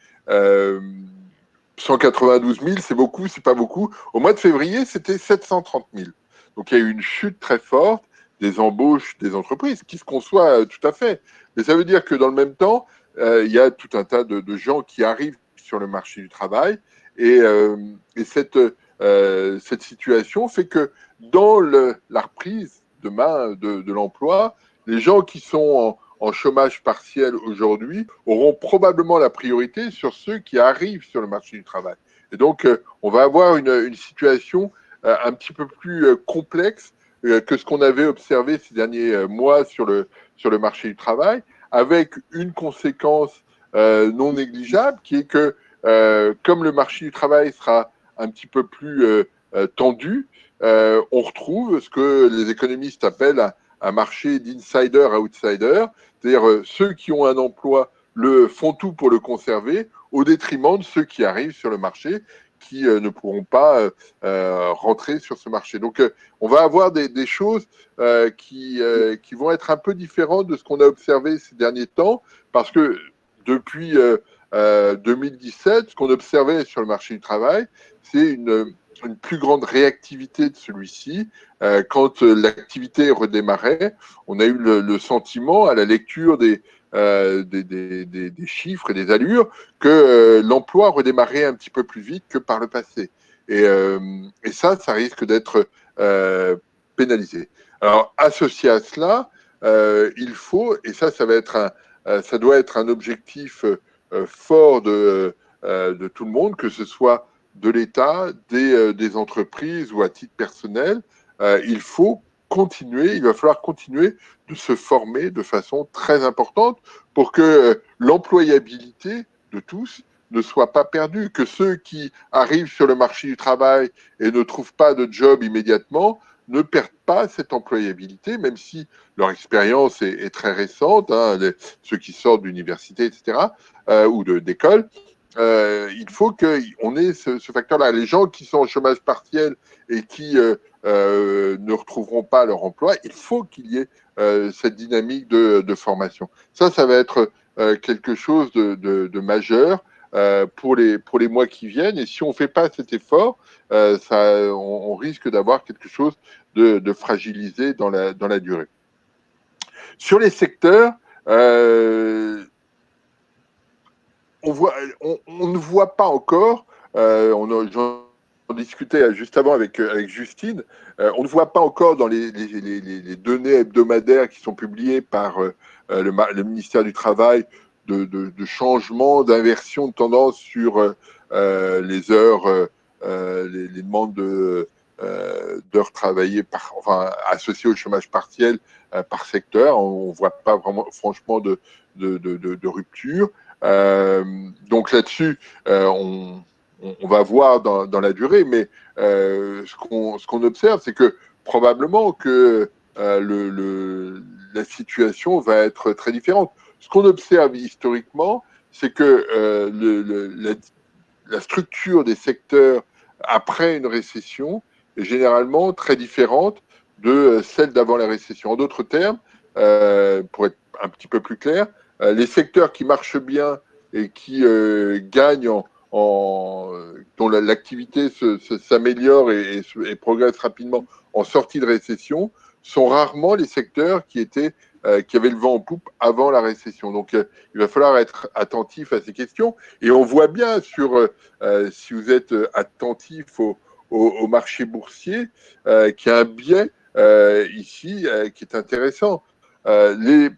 192 000, c'est beaucoup, c'est pas beaucoup. Au mois de février, c'était 730 000. Donc il y a eu une chute très forte. des embauches des entreprises, qui se conçoit tout à fait. Mais ça veut dire que dans le même temps, il y a tout un tas de gens qui arrivent sur le marché du travail et cette situation fait que dans la reprise demain de l'emploi, les gens qui sont en chômage partiel aujourd'hui auront probablement la priorité sur ceux qui arrivent sur le marché du travail. Et donc, on va avoir une situation un petit peu plus complexe que ce qu'on avait observé ces derniers mois sur le marché du travail, avec une conséquence non négligeable qui est que comme le marché du travail sera un petit peu plus tendu, on retrouve ce que les économistes appellent un marché d'insider-outsider, c'est-à-dire ceux qui ont un emploi font tout pour le conserver au détriment de ceux qui arrivent sur le marché qui ne pourront pas rentrer sur ce marché. Donc, on va avoir des choses qui vont être un peu différentes de ce qu'on a observé ces derniers temps, parce que depuis 2017, ce qu'on observait sur le marché du travail, c'est une plus grande réactivité de celui-ci. Quand l'activité redémarrait, on a eu le sentiment, à la lecture des chiffres et des allures, que l'emploi redémarrait un petit peu plus vite que par le passé. Et ça risque d'être pénalisé. Alors, associé à cela, il faut, et ça va être ça doit être un objectif fort de tout le monde, que ce soit de l'État, des entreprises ou à titre personnel. Il va falloir continuer de se former de façon très importante pour que l'employabilité de tous ne soit pas perdue, que ceux qui arrivent sur le marché du travail et ne trouvent pas de job immédiatement ne perdent pas cette employabilité, même si leur expérience est très récente, hein, ceux qui sortent d'université, etc., ou d'école. Il faut qu'on ait ce facteur-là. Les gens qui sont au chômage partiel et qui ne retrouveront pas leur emploi, il faut qu'il y ait cette dynamique de formation. Ça va être quelque chose de majeur pour les mois qui viennent. Et si on ne fait pas cet effort, on risque d'avoir quelque chose de fragilisé dans la durée. Sur les secteurs, on ne voit pas encore, j'en discutais juste avant avec Justine, on ne voit pas encore dans les données hebdomadaires qui sont publiées par le ministère du Travail de changement, d'inversion de tendance sur les heures, les demandes d'heures travaillées associées au chômage partiel par secteur. On ne voit pas vraiment, franchement, de rupture. Donc là-dessus, on va voir dans la durée, mais ce qu'on observe, c'est que probablement que la situation va être très différente. Ce qu'on observe historiquement, c'est que la structure des secteurs après une récession est généralement très différente de celle d'avant la récession. En d'autres termes, pour être un petit peu plus clair, les secteurs qui marchent bien et qui gagnent dont l'activité s'améliore et progresse rapidement en sortie de récession sont rarement les secteurs qui avaient le vent en poupe avant la récession. Donc, il va falloir être attentif à ces questions. Et on voit bien si vous êtes attentif au marché boursier, qu'il y a un biais ici qui est intéressant. Les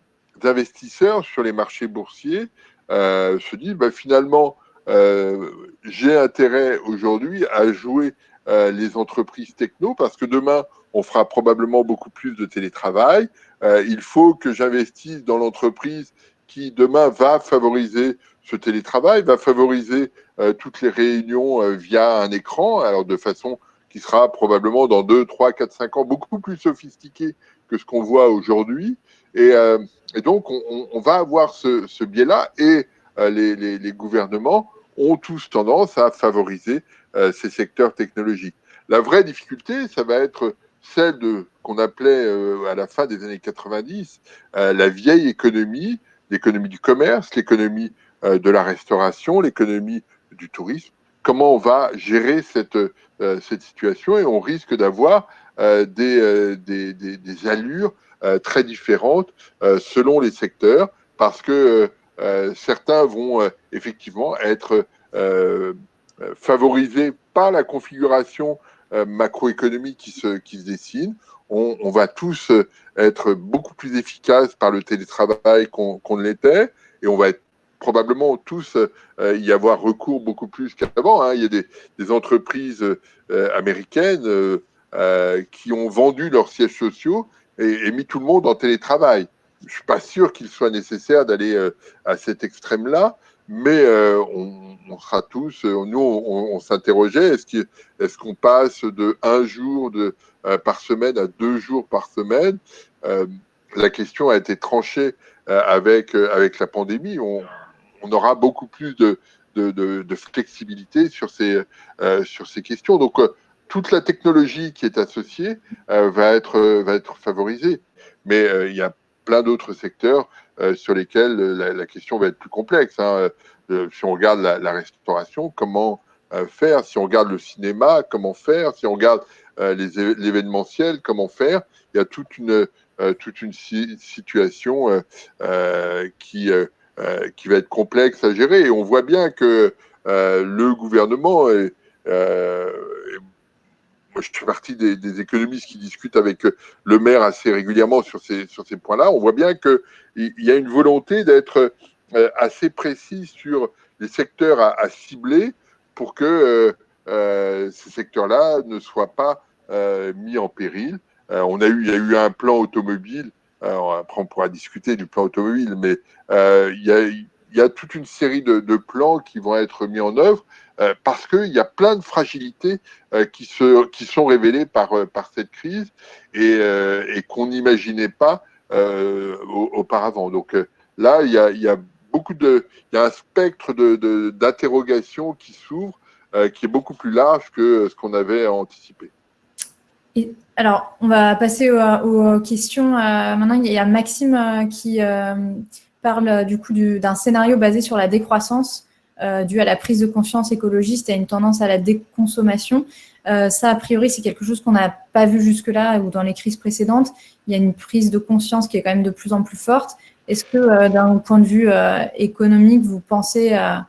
investisseurs sur les marchés boursiers se disent finalement, j'ai intérêt aujourd'hui à jouer les entreprises techno parce que demain, on fera probablement beaucoup plus de télétravail. Il faut que j'investisse dans l'entreprise qui demain va favoriser ce télétravail, va favoriser toutes les réunions via un écran, alors de façon qui sera probablement dans 2, 3, 4, 5 ans beaucoup plus sophistiquée que ce qu'on voit aujourd'hui. Et donc, on va avoir ce biais-là et les gouvernements ont tous tendance à favoriser ces secteurs technologiques. La vraie difficulté, ça va être celle qu'on appelait à la fin des années 90 la vieille économie, l'économie du commerce, l'économie de la restauration, l'économie du tourisme, comment on va gérer cette situation, et on risque d'avoir des allures très différentes selon les secteurs, parce que certains vont effectivement être favorisés par la configuration macroéconomique qui se dessine. On va tous être beaucoup plus efficaces par le télétravail qu'on ne l'était, et on va être probablement tous y avoir recours beaucoup plus qu'avant. Hein. Il y a des entreprises américaines qui ont vendu leurs sièges sociaux et mis tout le monde en télétravail. Je ne suis pas sûr qu'il soit nécessaire d'aller à cet extrême-là, mais on sera tous, nous, on s'interrogeait, est-ce qu'on passe de 1 jour par semaine à 2 jours par semaine? La question a été tranchée avec la pandémie. On aura beaucoup plus de flexibilité sur ces questions. Donc, toute la technologie qui est associée va être favorisée. Mais il y a plein d'autres secteurs sur lesquels la question va être plus complexe. Hein. Si on regarde la restauration, comment faire? Si on regarde le cinéma, comment faire? Si on regarde l'événementiel, comment faire? Il y a toute une situation qui va être complexe à gérer. Et on voit bien que le gouvernement moi, je fais partie des économistes qui discutent avec le maire assez régulièrement sur ces points-là. On voit bien qu'il y a une volonté d'être assez précis sur les secteurs à cibler pour que ces secteurs-là ne soient pas mis en péril. Il y a eu un plan automobile. Alors, après, on pourra discuter du plan automobile, mais il y a toute une série de plans qui vont être mis en œuvre parce qu'il y a plein de fragilités qui sont révélées par cette crise et qu'on n'imaginait pas auparavant. Donc là, il y a un spectre d'interrogations qui s'ouvre, qui est beaucoup plus large que ce qu'on avait anticipé. Alors, on va passer aux questions. Maintenant, il y a Maxime qui parle du coup d'un scénario basé sur la décroissance dû à la prise de conscience écologiste et à une tendance à la déconsommation. Ça, a priori, c'est quelque chose qu'on n'a pas vu jusque-là ou dans les crises précédentes. Il y a une prise de conscience qui est quand même de plus en plus forte. Est-ce que, d'un point de vue économique, vous pensez à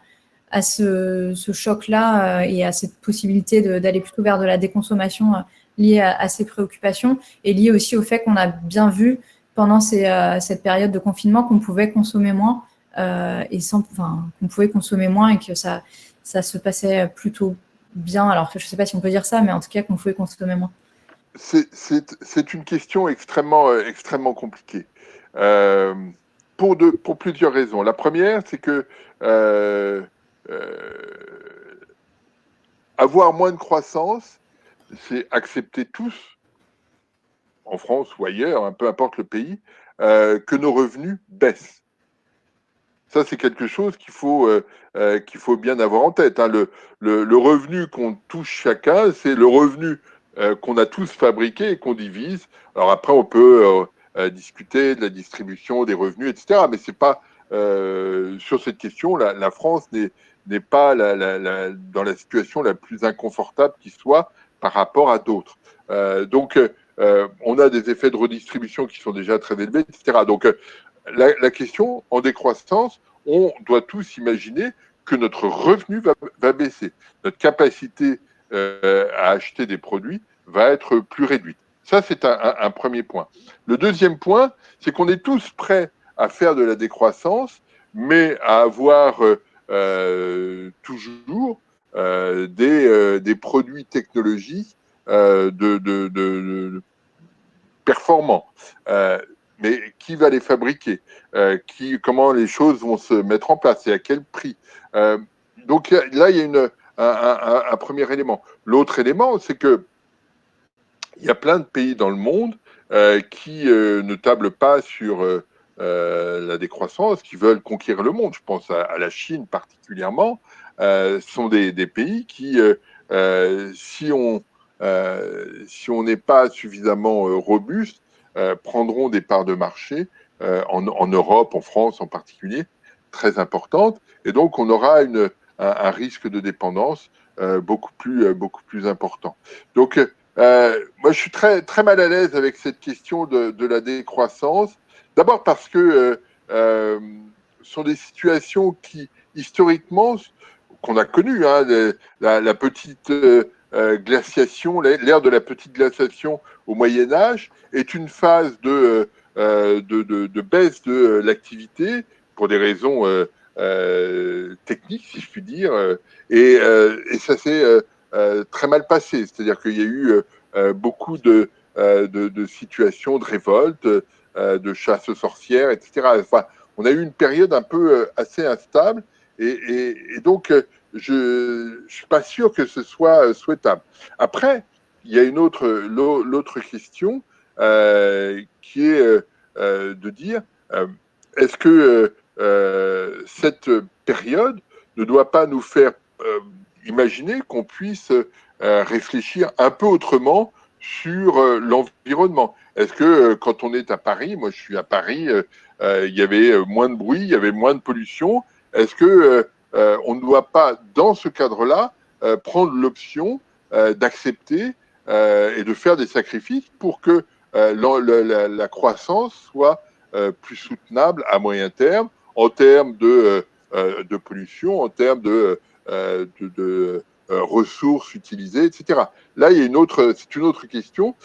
ce choc-là et à cette possibilité d'aller plutôt vers de la déconsommation liée à ces préoccupations et liée aussi au fait qu'on a bien vu pendant cette période de confinement qu'on pouvait consommer moins qu'on pouvait consommer moins et que ça se passait plutôt bien. Alors, je ne sais pas si on peut dire ça, mais en tout cas, qu'on pouvait consommer moins. C'est une question extrêmement compliquée. Pour plusieurs raisons. La première, c'est que avoir moins de croissance, c'est accepter tous, en France ou ailleurs, hein, peu importe le pays, que nos revenus baissent. Ça, c'est quelque chose qu'il faut bien avoir en tête. Hein. Le revenu qu'on touche chacun, c'est le revenu qu'on a tous fabriqué et qu'on divise. Alors après, on peut discuter de la distribution des revenus, etc. Mais c'est pas sur cette question, la France n'est pas dans la situation la plus inconfortable qui soit par rapport à d'autres. Donc, on a des effets de redistribution qui sont déjà très élevés, etc. Donc, la question, en décroissance, on doit tous imaginer que notre revenu va baisser. Notre capacité à acheter des produits va être plus réduite. Ça, c'est un premier point. Le deuxième point, c'est qu'on est tous prêts à faire de la décroissance, mais à avoir toujours des produits technologiques performants. Mais qui va les fabriquer? Comment les choses vont se mettre en place et à quel prix? Donc là, il y a un premier élément. L'autre élément, c'est que il y a plein de pays dans le monde qui ne tablent pas sur la décroissance, qui veulent conquérir le monde. Je pense à la Chine particulièrement. Sont des pays qui, si on n'est pas suffisamment robuste, prendront des parts de marché en Europe, en France en particulier, très importantes. Et donc, on aura un risque de dépendance beaucoup plus important. Donc, moi, je suis très, très mal à l'aise avec cette question de la décroissance. D'abord parce que ce sont des situations qui, historiquement, qu'on a connues, hein, la petite glaciation, l'ère de la petite glaciation au Moyen-Âge est une phase de baisse de l'activité pour des raisons techniques, si je puis dire, et ça s'est très mal passé. C'est-à-dire qu'il y a eu beaucoup de situations de révolte, de chasse aux sorcières, etc. Enfin, on a eu une période un peu assez instable et donc je ne suis pas sûr que ce soit souhaitable. Après, il y a l'autre question qui est de dire est-ce que cette période ne doit pas nous faire imaginer qu'on puisse réfléchir un peu autrement sur l'environnement. Est-ce que quand on est à Paris, moi je suis à Paris, il y avait moins de bruit, il y avait moins de pollution. Est-ce que on ne doit pas, dans ce cadre-là, prendre l'option d'accepter et de faire des sacrifices pour que la croissance soit plus soutenable à moyen terme en termes de pollution, en termes de ressources utilisées, etc. Là, c'est une autre question.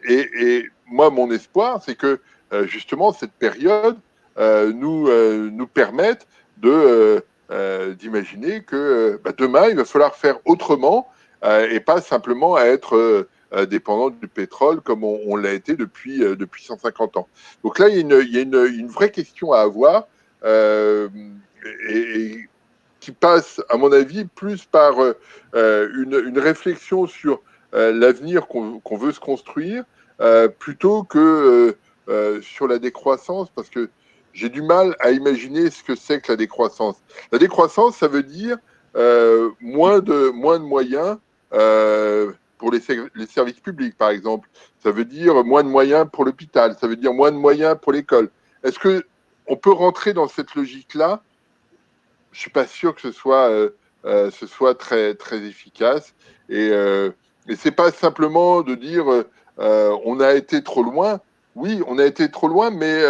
Et moi, mon espoir, c'est que justement cette période nous permette d'imaginer que demain, il va falloir faire autrement et pas simplement être dépendant du pétrole comme on l'a été depuis 150 ans. Donc là, il y a une vraie question à avoir et qui passe, à mon avis, plus par une réflexion sur l'avenir qu'on veut se construire, plutôt que sur la décroissance, parce que j'ai du mal à imaginer ce que c'est que la décroissance. La décroissance, ça veut dire moins de moyens pour les services publics, par exemple. Ça veut dire moins de moyens pour l'hôpital. Ça veut dire moins de moyens pour l'école. Est-ce qu'on peut rentrer dans cette logique-là? Je suis pas sûr que ce soit très très efficace et c'est pas simplement de dire on a été trop loin. Oui, on a été trop loin, mais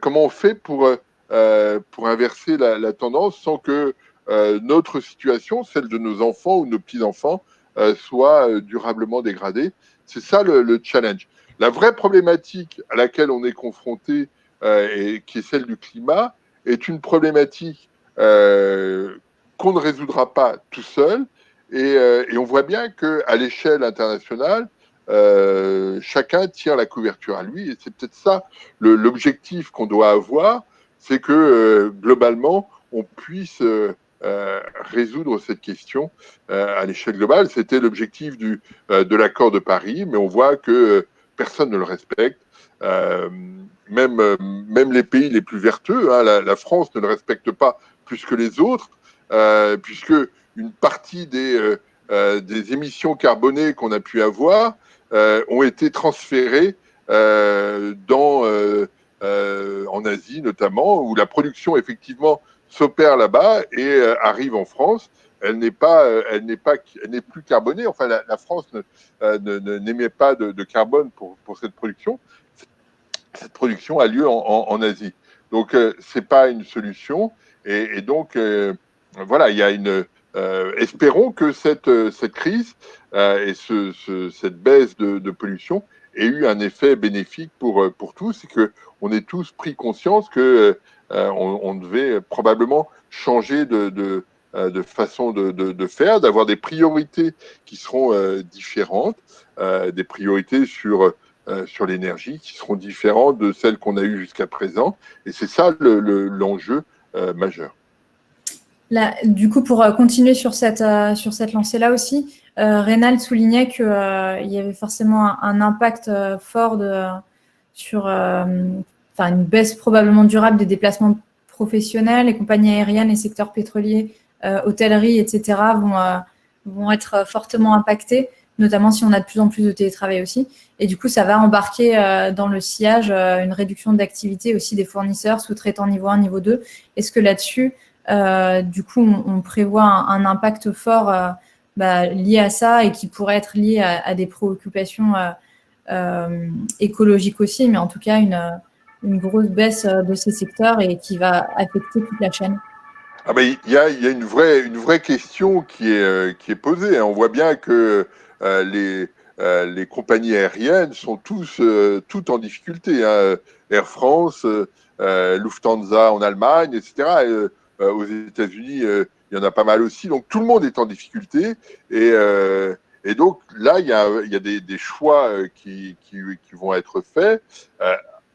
comment on fait pour inverser la tendance sans que notre situation, celle de nos enfants ou de nos petits-enfants, soit durablement dégradée? C'est ça le challenge. La vraie problématique à laquelle on est confronté et qui est celle du climat est une problématique qu'on ne résoudra pas tout seul. Et on voit bien qu'à l'échelle internationale, chacun tire la couverture à lui. Et c'est peut-être ça l'objectif qu'on doit avoir, c'est que globalement, on puisse résoudre cette question à l'échelle globale. C'était l'objectif de l'accord de Paris, mais on voit que personne ne le respecte. Même les pays les plus vertueux, hein, la France ne le respecte pas plus que les autres, puisque une partie des émissions carbonées qu'on a pu avoir ont été transférées en Asie notamment, où la production effectivement s'opère là-bas et arrive en France. Elle n'est plus carbonée. Enfin, la France n'émet pas de carbone pour cette production. Cette production a lieu en Asie. Donc, c'est pas une solution. Et donc, voilà, il y a espérons que cette crise et cette baisse de pollution ait eu un effet bénéfique pour tous et qu'on ait tous pris conscience que on devait probablement changer de façon de faire, d'avoir des priorités qui seront différentes, des priorités sur l'énergie qui seront différentes de celles qu'on a eues jusqu'à présent. Et c'est ça l'enjeu majeur. Là, du coup, pour continuer sur cette lancée-là aussi, Reynald soulignait qu'il y avait forcément un impact fort sur une baisse probablement durable des déplacements professionnels. Les compagnies aériennes, les secteurs pétroliers, hôtellerie, etc. vont être fortement impactés, notamment si on a de plus en plus de télétravail aussi. Et du coup, ça va embarquer dans le sillage une réduction d'activité aussi des fournisseurs, sous-traitants niveau 1, niveau 2. Est-ce que là-dessus, Du coup, on prévoit un impact fort lié à ça et qui pourrait être lié à des préoccupations écologiques aussi, mais en tout cas une grosse baisse de ces secteurs et qui va affecter toute la chaîne. Ah ben, il y a une vraie question qui est posée, hein. On voit bien que les compagnies aériennes sont toutes en difficulté, hein. Air France, Lufthansa en Allemagne, etc. Aux États-Unis, il y en a pas mal aussi. Donc tout le monde est en difficulté. Et donc là, il y a des choix qui vont être faits.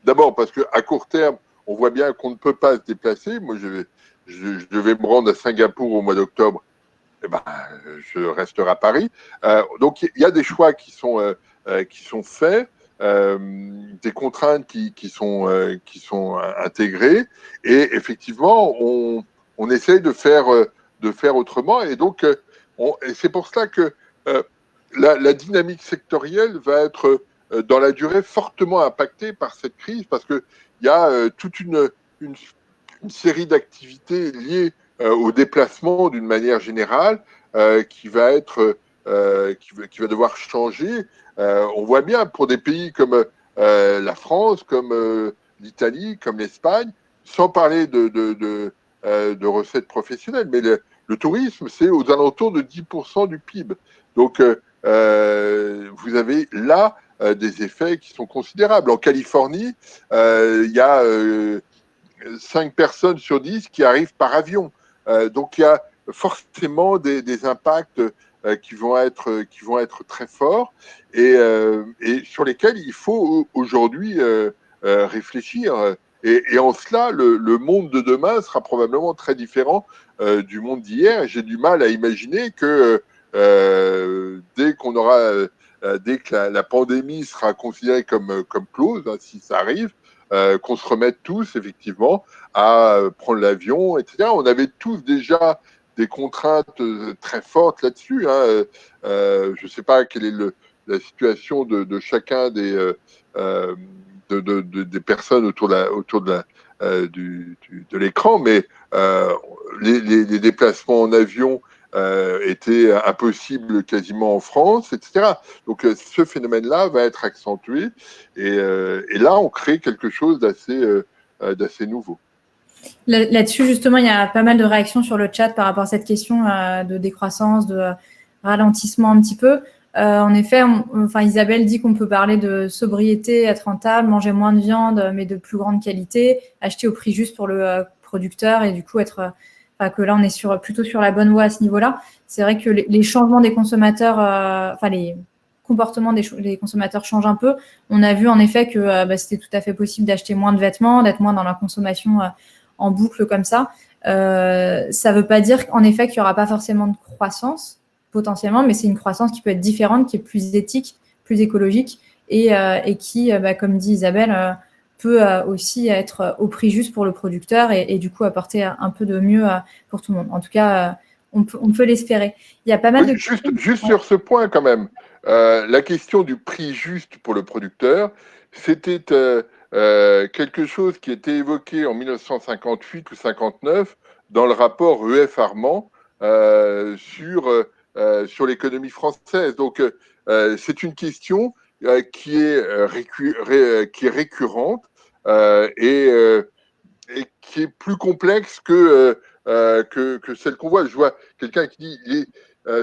D'abord parce qu'à court terme, on voit bien qu'on ne peut pas se déplacer. Moi, je devais me rendre à Singapour au mois d'octobre, eh ben, je resterai à Paris. Donc il y a des choix qui sont faits, des contraintes qui sont intégrées, et effectivement on essaye de faire autrement. Et donc et c'est pour cela que la dynamique sectorielle va être dans la durée fortement impactée par cette crise, parce que il y a toute une série d'activités liées au déplacement d'une manière générale qui va devoir changer. On voit bien pour des pays comme la France, comme l'Italie, comme l'Espagne, sans parler de recettes professionnelles, mais le tourisme, c'est aux alentours de 10% du PIB. Donc, vous avez là des effets qui sont considérables. En Californie, il y a 5 personnes sur 10 qui arrivent par avion. Donc il y a forcément des impacts qui vont être très forts, et sur lesquels il faut aujourd'hui réfléchir. Et en cela, le monde de demain sera probablement très différent du monde d'hier. J'ai du mal à imaginer que dès que la pandémie sera considérée comme close, hein, si ça arrive, qu'on se remette tous effectivement à prendre l'avion, etc. On avait tous déjà des contraintes très fortes là-dessus, hein. Je ne sais pas quelle est la situation de chacun des personnes autour de l'écran, mais les déplacements en avion étaient impossibles quasiment en France, etc. Donc ce phénomène-là va être accentué, et là on crée quelque chose d'assez nouveau. Là-dessus, justement, il y a pas mal de réactions sur le chat par rapport à cette question de décroissance, de ralentissement un petit peu. En effet, Isabelle dit qu'on peut parler de sobriété, être rentable, manger moins de viande, mais de plus grande qualité, acheter au prix juste pour le producteur, et du coup que là on est plutôt sur la bonne voie à ce niveau-là. C'est vrai que les changements des consommateurs, les comportements des consommateurs changent un peu. On a vu en effet que c'était tout à fait possible d'acheter moins de vêtements, d'être moins dans la consommation en boucle comme ça. Ça ne veut pas dire en effet qu'il n'y aura pas forcément de croissance potentiellement, mais c'est une croissance qui peut être différente, qui est plus éthique, plus écologique, et qui, comme dit Isabelle, peut aussi être au prix juste pour le producteur, et du coup apporter un peu de mieux pour tout le monde. En tout cas, on peut l'espérer. Il y a pas mal de juste sur ce point quand même, la question du prix juste pour le producteur, c'était quelque chose qui était évoqué en 1958 ou 59 dans le rapport EF Armand sur l'économie française. Donc c'est une question qui est récurrente, et qui est plus complexe que celle qu'on voit. Je vois quelqu'un qui dit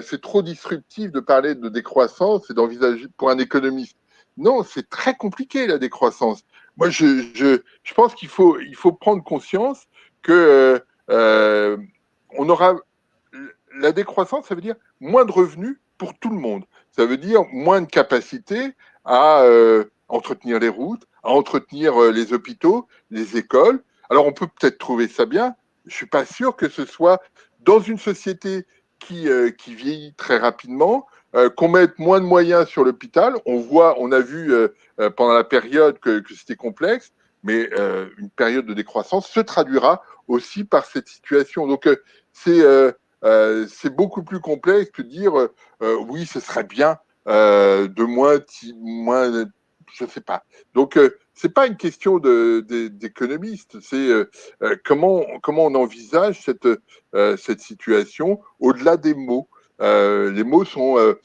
c'est trop disruptif de parler de décroissance et d'envisager pour un économiste. Non, c'est très compliqué la décroissance. Moi, je pense qu'il faut prendre conscience que on aura la décroissance, ça veut dire moins de revenus pour tout le monde. Ça veut dire moins de capacité à entretenir les routes, à entretenir les hôpitaux, les écoles. Alors, on peut peut-être trouver ça bien. Je ne suis pas sûr que ce soit dans une société qui vieillit très rapidement, qu'on mette moins de moyens sur l'hôpital. On a vu pendant la période que c'était complexe, mais une période de décroissance se traduira aussi par cette situation. Donc, c'est beaucoup plus complexe que de dire oui, ce serait bien de moins, je ne sais pas. Donc, c'est pas une question d'économiste, c'est comment on envisage cette situation au-delà des mots. Les mots sont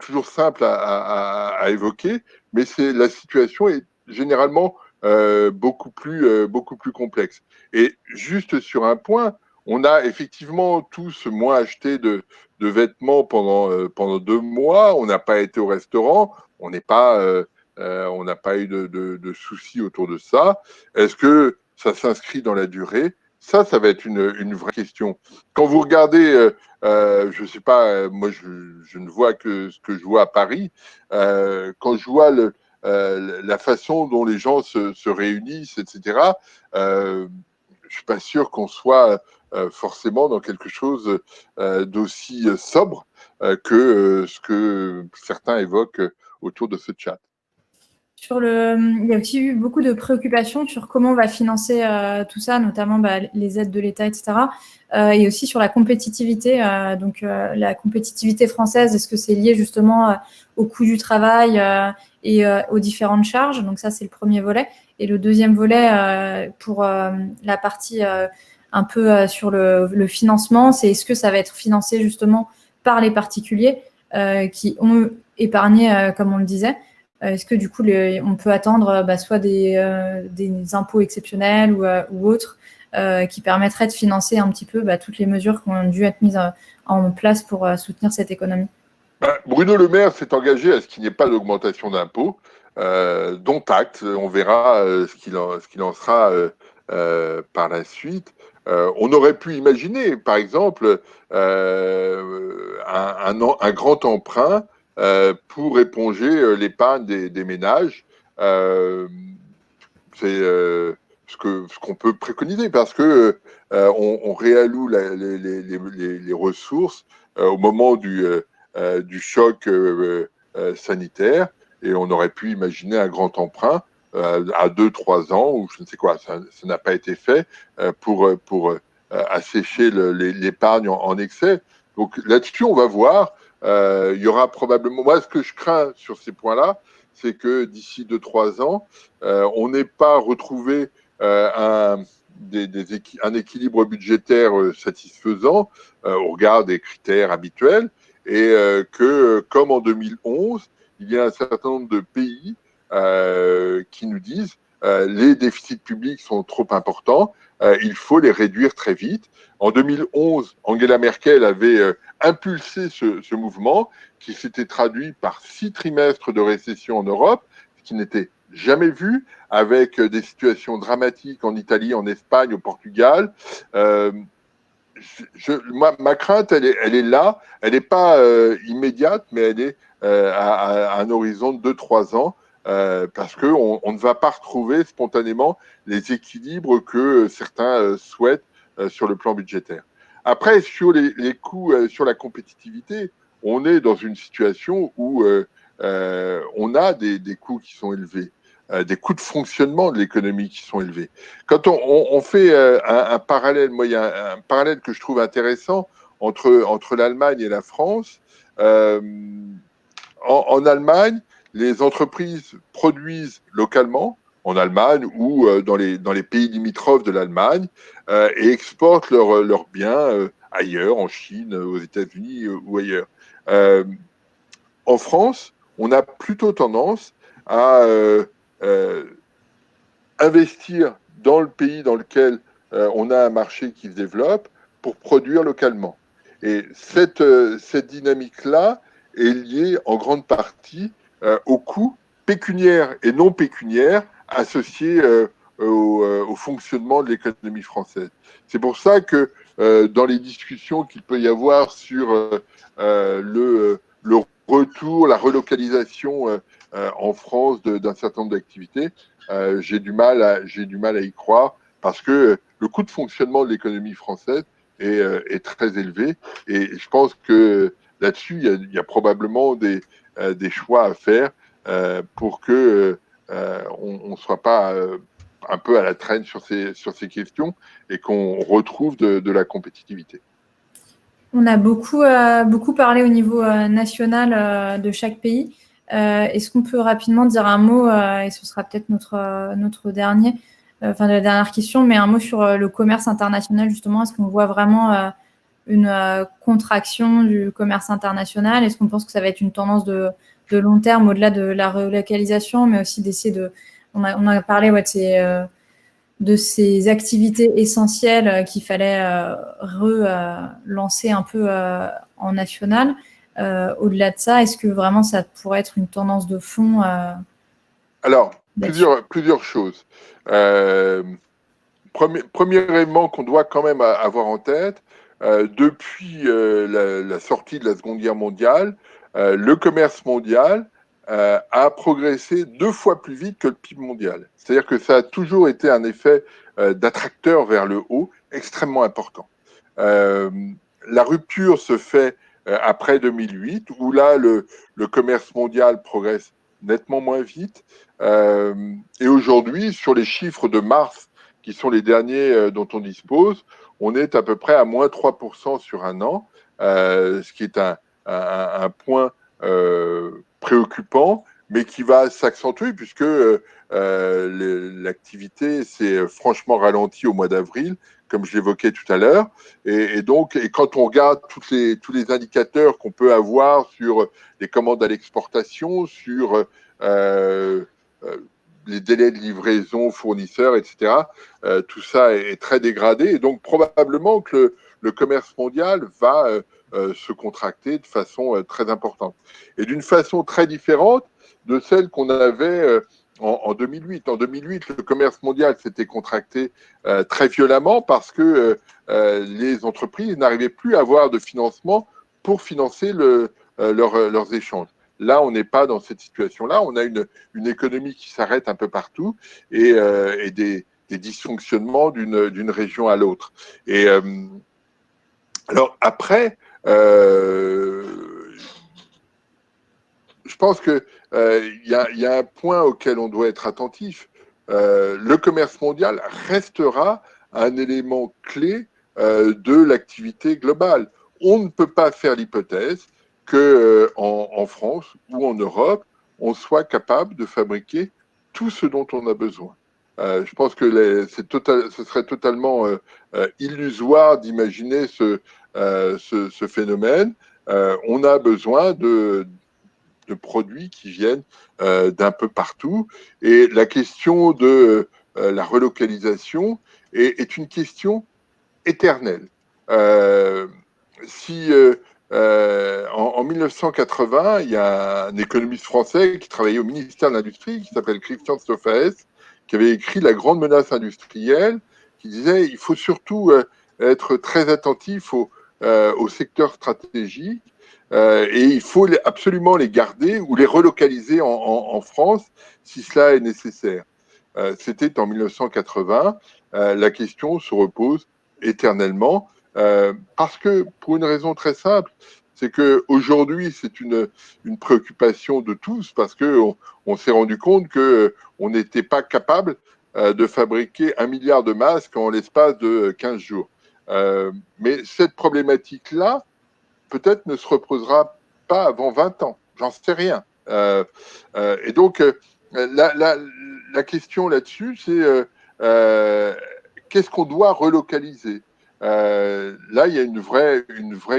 toujours simples à évoquer, mais la situation est généralement beaucoup plus complexe. Et juste sur un point, on a effectivement tous moins acheté de vêtements pendant 2 mois, on n'a pas été au restaurant, on n'a pas eu de soucis autour de ça. Est-ce que ça s'inscrit dans la durée? Ça va être une vraie question. Quand vous regardez, je ne sais pas, moi je ne vois que ce que je vois à Paris, quand je vois la façon dont les gens se réunissent, etc., je ne suis pas sûr qu'on soit forcément dans quelque chose d'aussi sobre que ce que certains évoquent autour de ce chat. Il y a aussi eu beaucoup de préoccupations sur comment on va financer tout ça, notamment les aides de l'État, etc. Et aussi sur la compétitivité. La compétitivité française, est-ce que c'est lié justement au coût du travail et aux différentes charges? Donc ça, c'est le premier volet. Et le deuxième volet, pour la partie un peu sur le financement, c'est est-ce que ça va être financé justement par les particuliers qui ont épargné, comme on le disait. Est-ce que du coup, on peut attendre soit des impôts exceptionnels ou autres qui permettraient de financer un petit peu toutes les mesures qui ont dû être mises en place pour soutenir cette économie? Bruno Le Maire s'est engagé à ce qu'il n'y ait pas d'augmentation d'impôts, dont acte. On verra ce qu'il en sera par la suite. On aurait pu imaginer, par exemple, un grand emprunt pour éponger l'épargne des ménages. C'est ce qu'on peut préconiser parce que on réalloue les ressources au moment du choc sanitaire et on aurait pu imaginer un grand emprunt à 2-3 ans ou je ne sais quoi. Ça n'a pas été fait pour assécher l'épargne en excès. Donc là-dessus, on va voir. Il y aura probablement. Moi, ce que je crains sur ces points-là, c'est que d'ici 2-3 ans, on n'ait pas retrouvé un équilibre budgétaire satisfaisant au regard des critères habituels et que, comme en 2011, il y a un certain nombre de pays qui nous disent les déficits publics sont trop importants, il faut les réduire très vite. En 2011, Angela Merkel avait impulsé ce mouvement qui s'était traduit par 6 trimestres de récession en Europe, ce qui n'était jamais vu, avec des situations dramatiques en Italie, en Espagne, au Portugal. Ma crainte, elle est là. Elle n'est pas immédiate, mais elle est à un horizon de 2-3 ans, parce qu'on ne va pas retrouver spontanément les équilibres que certains souhaitent sur le plan budgétaire. Après, sur les coûts, sur la compétitivité, on est dans une situation où on a des coûts qui sont élevés, des coûts de fonctionnement de l'économie qui sont élevés. Quand on fait un parallèle, moi, il y a un parallèle que je trouve intéressant entre l'Allemagne et la France. En Allemagne, les entreprises produisent localement, en Allemagne ou dans les pays limitrophes de l'Allemagne, et exportent leurs biens ailleurs, en Chine, aux États-Unis ou ailleurs. En France, on a plutôt tendance à investir dans le pays dans lequel on a un marché qui se développe pour produire localement. Et cette dynamique-là est liée en grande partie aux coûts pécuniaires et non pécuniaires associés au fonctionnement de l'économie française. C'est pour ça que dans les discussions qu'il peut y avoir sur le retour, la relocalisation en France d'un certain nombre d'activités, j'ai du mal à y croire parce que le coût de fonctionnement de l'économie française est très élevé et je pense que là-dessus, il y a probablement des choix à faire pour que on ne soit pas un peu à la traîne sur ces questions et qu'on retrouve de la compétitivité. On a beaucoup parlé au niveau national de chaque pays. Est-ce qu'on peut rapidement dire un mot, et ce sera peut-être notre dernier, enfin la dernière question, mais un mot sur le commerce international justement. Est-ce qu'on voit vraiment une contraction du commerce international? Est-ce qu'on pense que ça va être une tendance de long terme au-delà de la relocalisation, mais aussi d'essayer de... On a parlé de ces activités essentielles qu'il fallait relancer un peu en national. Au-delà de ça, est-ce que vraiment ça pourrait être une tendance de fond Alors, plusieurs choses. Premier élément qu'on doit quand même avoir en tête, depuis la sortie de la Seconde Guerre mondiale, le commerce mondial a progressé 2 fois plus vite que le PIB mondial. C'est-à-dire que ça a toujours été un effet d'attracteur vers le haut extrêmement important. La rupture se fait après 2008, où là, le commerce mondial progresse nettement moins vite. Et aujourd'hui, sur les chiffres de mars, qui sont les derniers dont on dispose, on est à peu près à moins 3% sur un an, ce qui est un point préoccupant, mais qui va s'accentuer puisque l'activité s'est franchement ralentie au mois d'avril, comme je l'évoquais tout à l'heure. Et donc, quand on regarde tous les indicateurs qu'on peut avoir sur les commandes à l'exportation, sur les délais de livraison, fournisseurs, etc., tout ça est très dégradé. Et donc, probablement que le commerce mondial va se contracter de façon très importante. Et d'une façon très différente de celle qu'on avait en 2008. En 2008, le commerce mondial s'était contracté très violemment parce que les entreprises n'arrivaient plus à avoir de financement pour financer leurs échanges. Là, on n'est pas dans cette situation-là. On a une économie qui s'arrête un peu partout et des dysfonctionnements d'une région à l'autre. Et alors après, je pense que y a un point auquel on doit être attentif. Le commerce mondial restera un élément clé de l'activité globale. On ne peut pas faire l'hypothèse que en France ou en Europe, on soit capable de fabriquer tout ce dont on a besoin. Je pense que ce serait totalement illusoire d'imaginer ce phénomène. On a besoin de produits qui viennent d'un peu partout. Et la question de la relocalisation est une question éternelle. Si en 1980, il y a un économiste français qui travaillait au ministère de l'Industrie, qui s'appelle Christian Stophaez, qui avait écrit La grande menace industrielle, qui disait il faut surtout être très attentif au secteur stratégique et il faut absolument les garder ou les relocaliser en France si cela est nécessaire. C'était en 1980. La question se repose éternellement parce que, pour une raison très simple, c'est qu'aujourd'hui, c'est une préoccupation de tous parce qu'on s'est rendu compte qu'on n'était pas capable de fabriquer 1 milliard de masques en l'espace de 15 jours. Mais cette problématique-là, peut-être ne se reposera pas avant 20 ans. J'en sais rien. Et donc, la question là-dessus, c'est qu'est-ce qu'on doit relocaliser? Là, il y a une vraie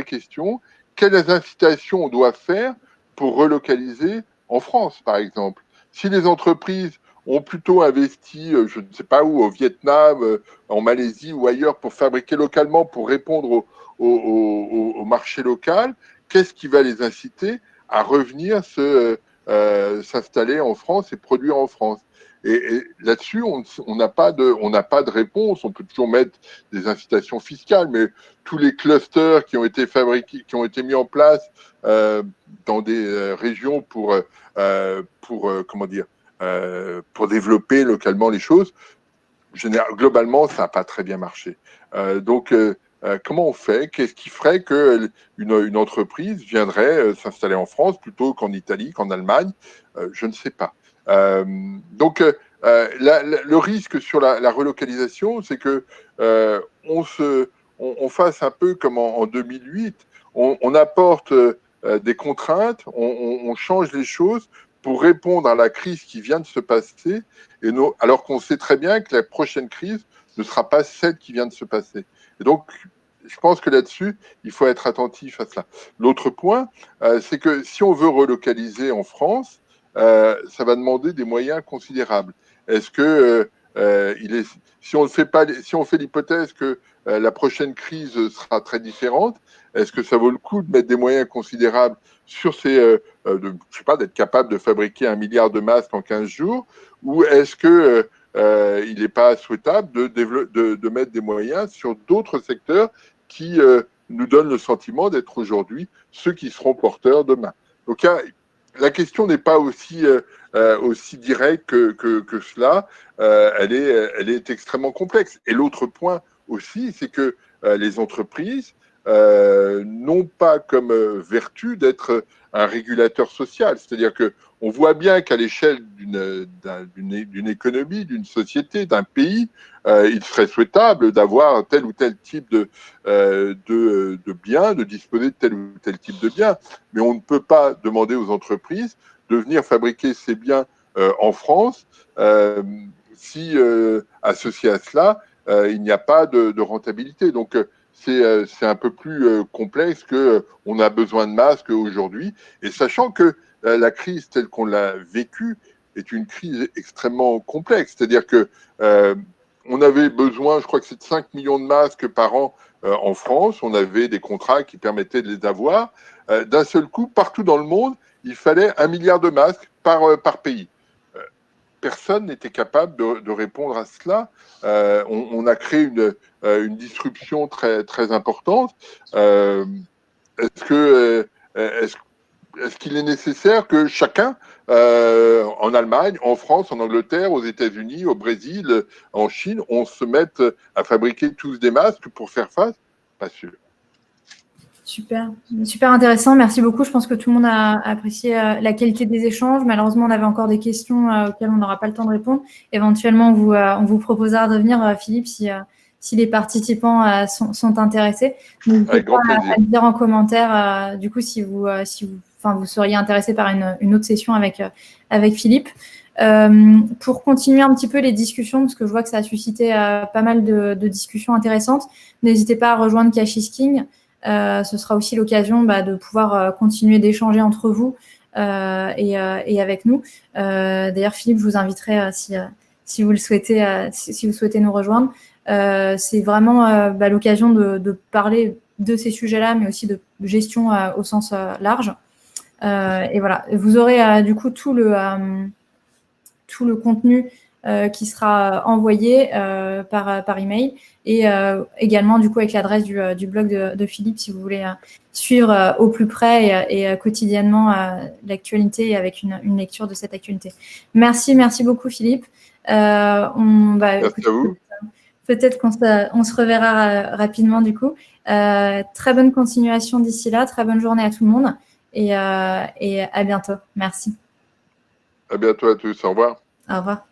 question. Quelles incitations on doit faire pour relocaliser en France, par exemple? Si les entreprises ont plutôt investi, je ne sais pas où, au Vietnam, en Malaisie ou ailleurs, pour fabriquer localement, pour répondre au marché local, qu'est-ce qui va les inciter à revenir s'installer en France et produire en France? Et là-dessus, on n'a pas de réponse. On peut toujours mettre des incitations fiscales, mais tous les clusters qui ont été fabriqués, qui ont été mis en place dans des régions pour pour développer localement les choses, globalement, ça n'a pas très bien marché. Donc, comment on fait? Qu'est-ce qui ferait qu'une entreprise viendrait s'installer en France plutôt qu'en Italie, qu'en Allemagne? Je ne sais pas. Donc, le risque sur la relocalisation, c'est que on fasse un peu comme en 2008. On apporte des contraintes, on change les choses pour répondre à la crise qui vient de se passer, alors qu'on sait très bien que la prochaine crise ne sera pas celle qui vient de se passer. Et donc, je pense que là-dessus, il faut être attentif à cela. L'autre point, c'est que si on veut relocaliser en France, ça va demander des moyens considérables. Est-ce que si on fait l'hypothèse que la prochaine crise sera très différente, est-ce que ça vaut le coup de mettre des moyens considérables sur je sais pas, d'être capable de fabriquer 1 milliard de masques en 15 jours, ou est-ce que il n'est pas souhaitable de mettre des moyens sur d'autres secteurs qui nous donnent le sentiment d'être aujourd'hui ceux qui seront porteurs demain. Donc la question n'est pas aussi directe que cela. Elle est extrêmement complexe. Et l'autre point aussi, c'est que les entreprises n'ont pas comme vertu d'être un régulateur social. C'est-à-dire que on voit bien qu'à l'échelle d'une économie, d'une société, d'un pays, il serait souhaitable d'avoir tel ou tel type de biens, de disposer de tel ou tel type de biens. Mais on ne peut pas demander aux entreprises de venir fabriquer ces biens en France si, associé à cela, il n'y a pas de rentabilité. Donc, c'est un peu plus complexe qu'on a besoin de masques aujourd'hui. Et sachant que la crise telle qu'on l'a vécue est une crise extrêmement complexe. C'est-à-dire que on avait besoin, je crois que c'est de 5 millions de masques par an en France. On avait des contrats qui permettaient de les avoir. D'un seul coup, partout dans le monde, il fallait 1 milliard de masques par pays. Personne n'était capable de répondre à cela. On a créé une disruption très, très importante. Est-ce qu'il est nécessaire que chacun, en Allemagne, en France, en Angleterre, aux États-Unis, au Brésil, en Chine, on se mette à fabriquer tous des masques pour faire face? Pas sûr. Super, super intéressant. Merci beaucoup. Je pense que tout le monde a apprécié la qualité des échanges. Malheureusement, on avait encore des questions auxquelles on n'aura pas le temps de répondre. Éventuellement, on vous proposera de revenir, Philippe, si les participants sont intéressés. N'hésitez pas à le dire en commentaire, du coup, si vous seriez intéressé par une autre session avec Philippe. Pour continuer un petit peu les discussions, parce que je vois que ça a suscité pas mal de discussions intéressantes, n'hésitez pas à rejoindre Cashisking. Ce sera aussi l'occasion de pouvoir continuer d'échanger entre vous et avec nous. D'ailleurs, Philippe, je vous inviterai si vous le souhaitez, si vous souhaitez nous rejoindre. C'est vraiment l'occasion de parler de ces sujets-là, mais aussi de gestion au sens large. Et voilà, vous aurez du coup tout le contenu qui sera envoyé par email et également du coup avec l'adresse du blog de Philippe si vous voulez suivre au plus près et quotidiennement l'actualité avec une lecture de cette actualité. Merci beaucoup Philippe. Merci à vous. Peut-être qu'on se reverra rapidement du coup. Très bonne continuation d'ici là, très bonne journée à tout le monde et à bientôt. Merci. À bientôt à tous. Au revoir. Au revoir.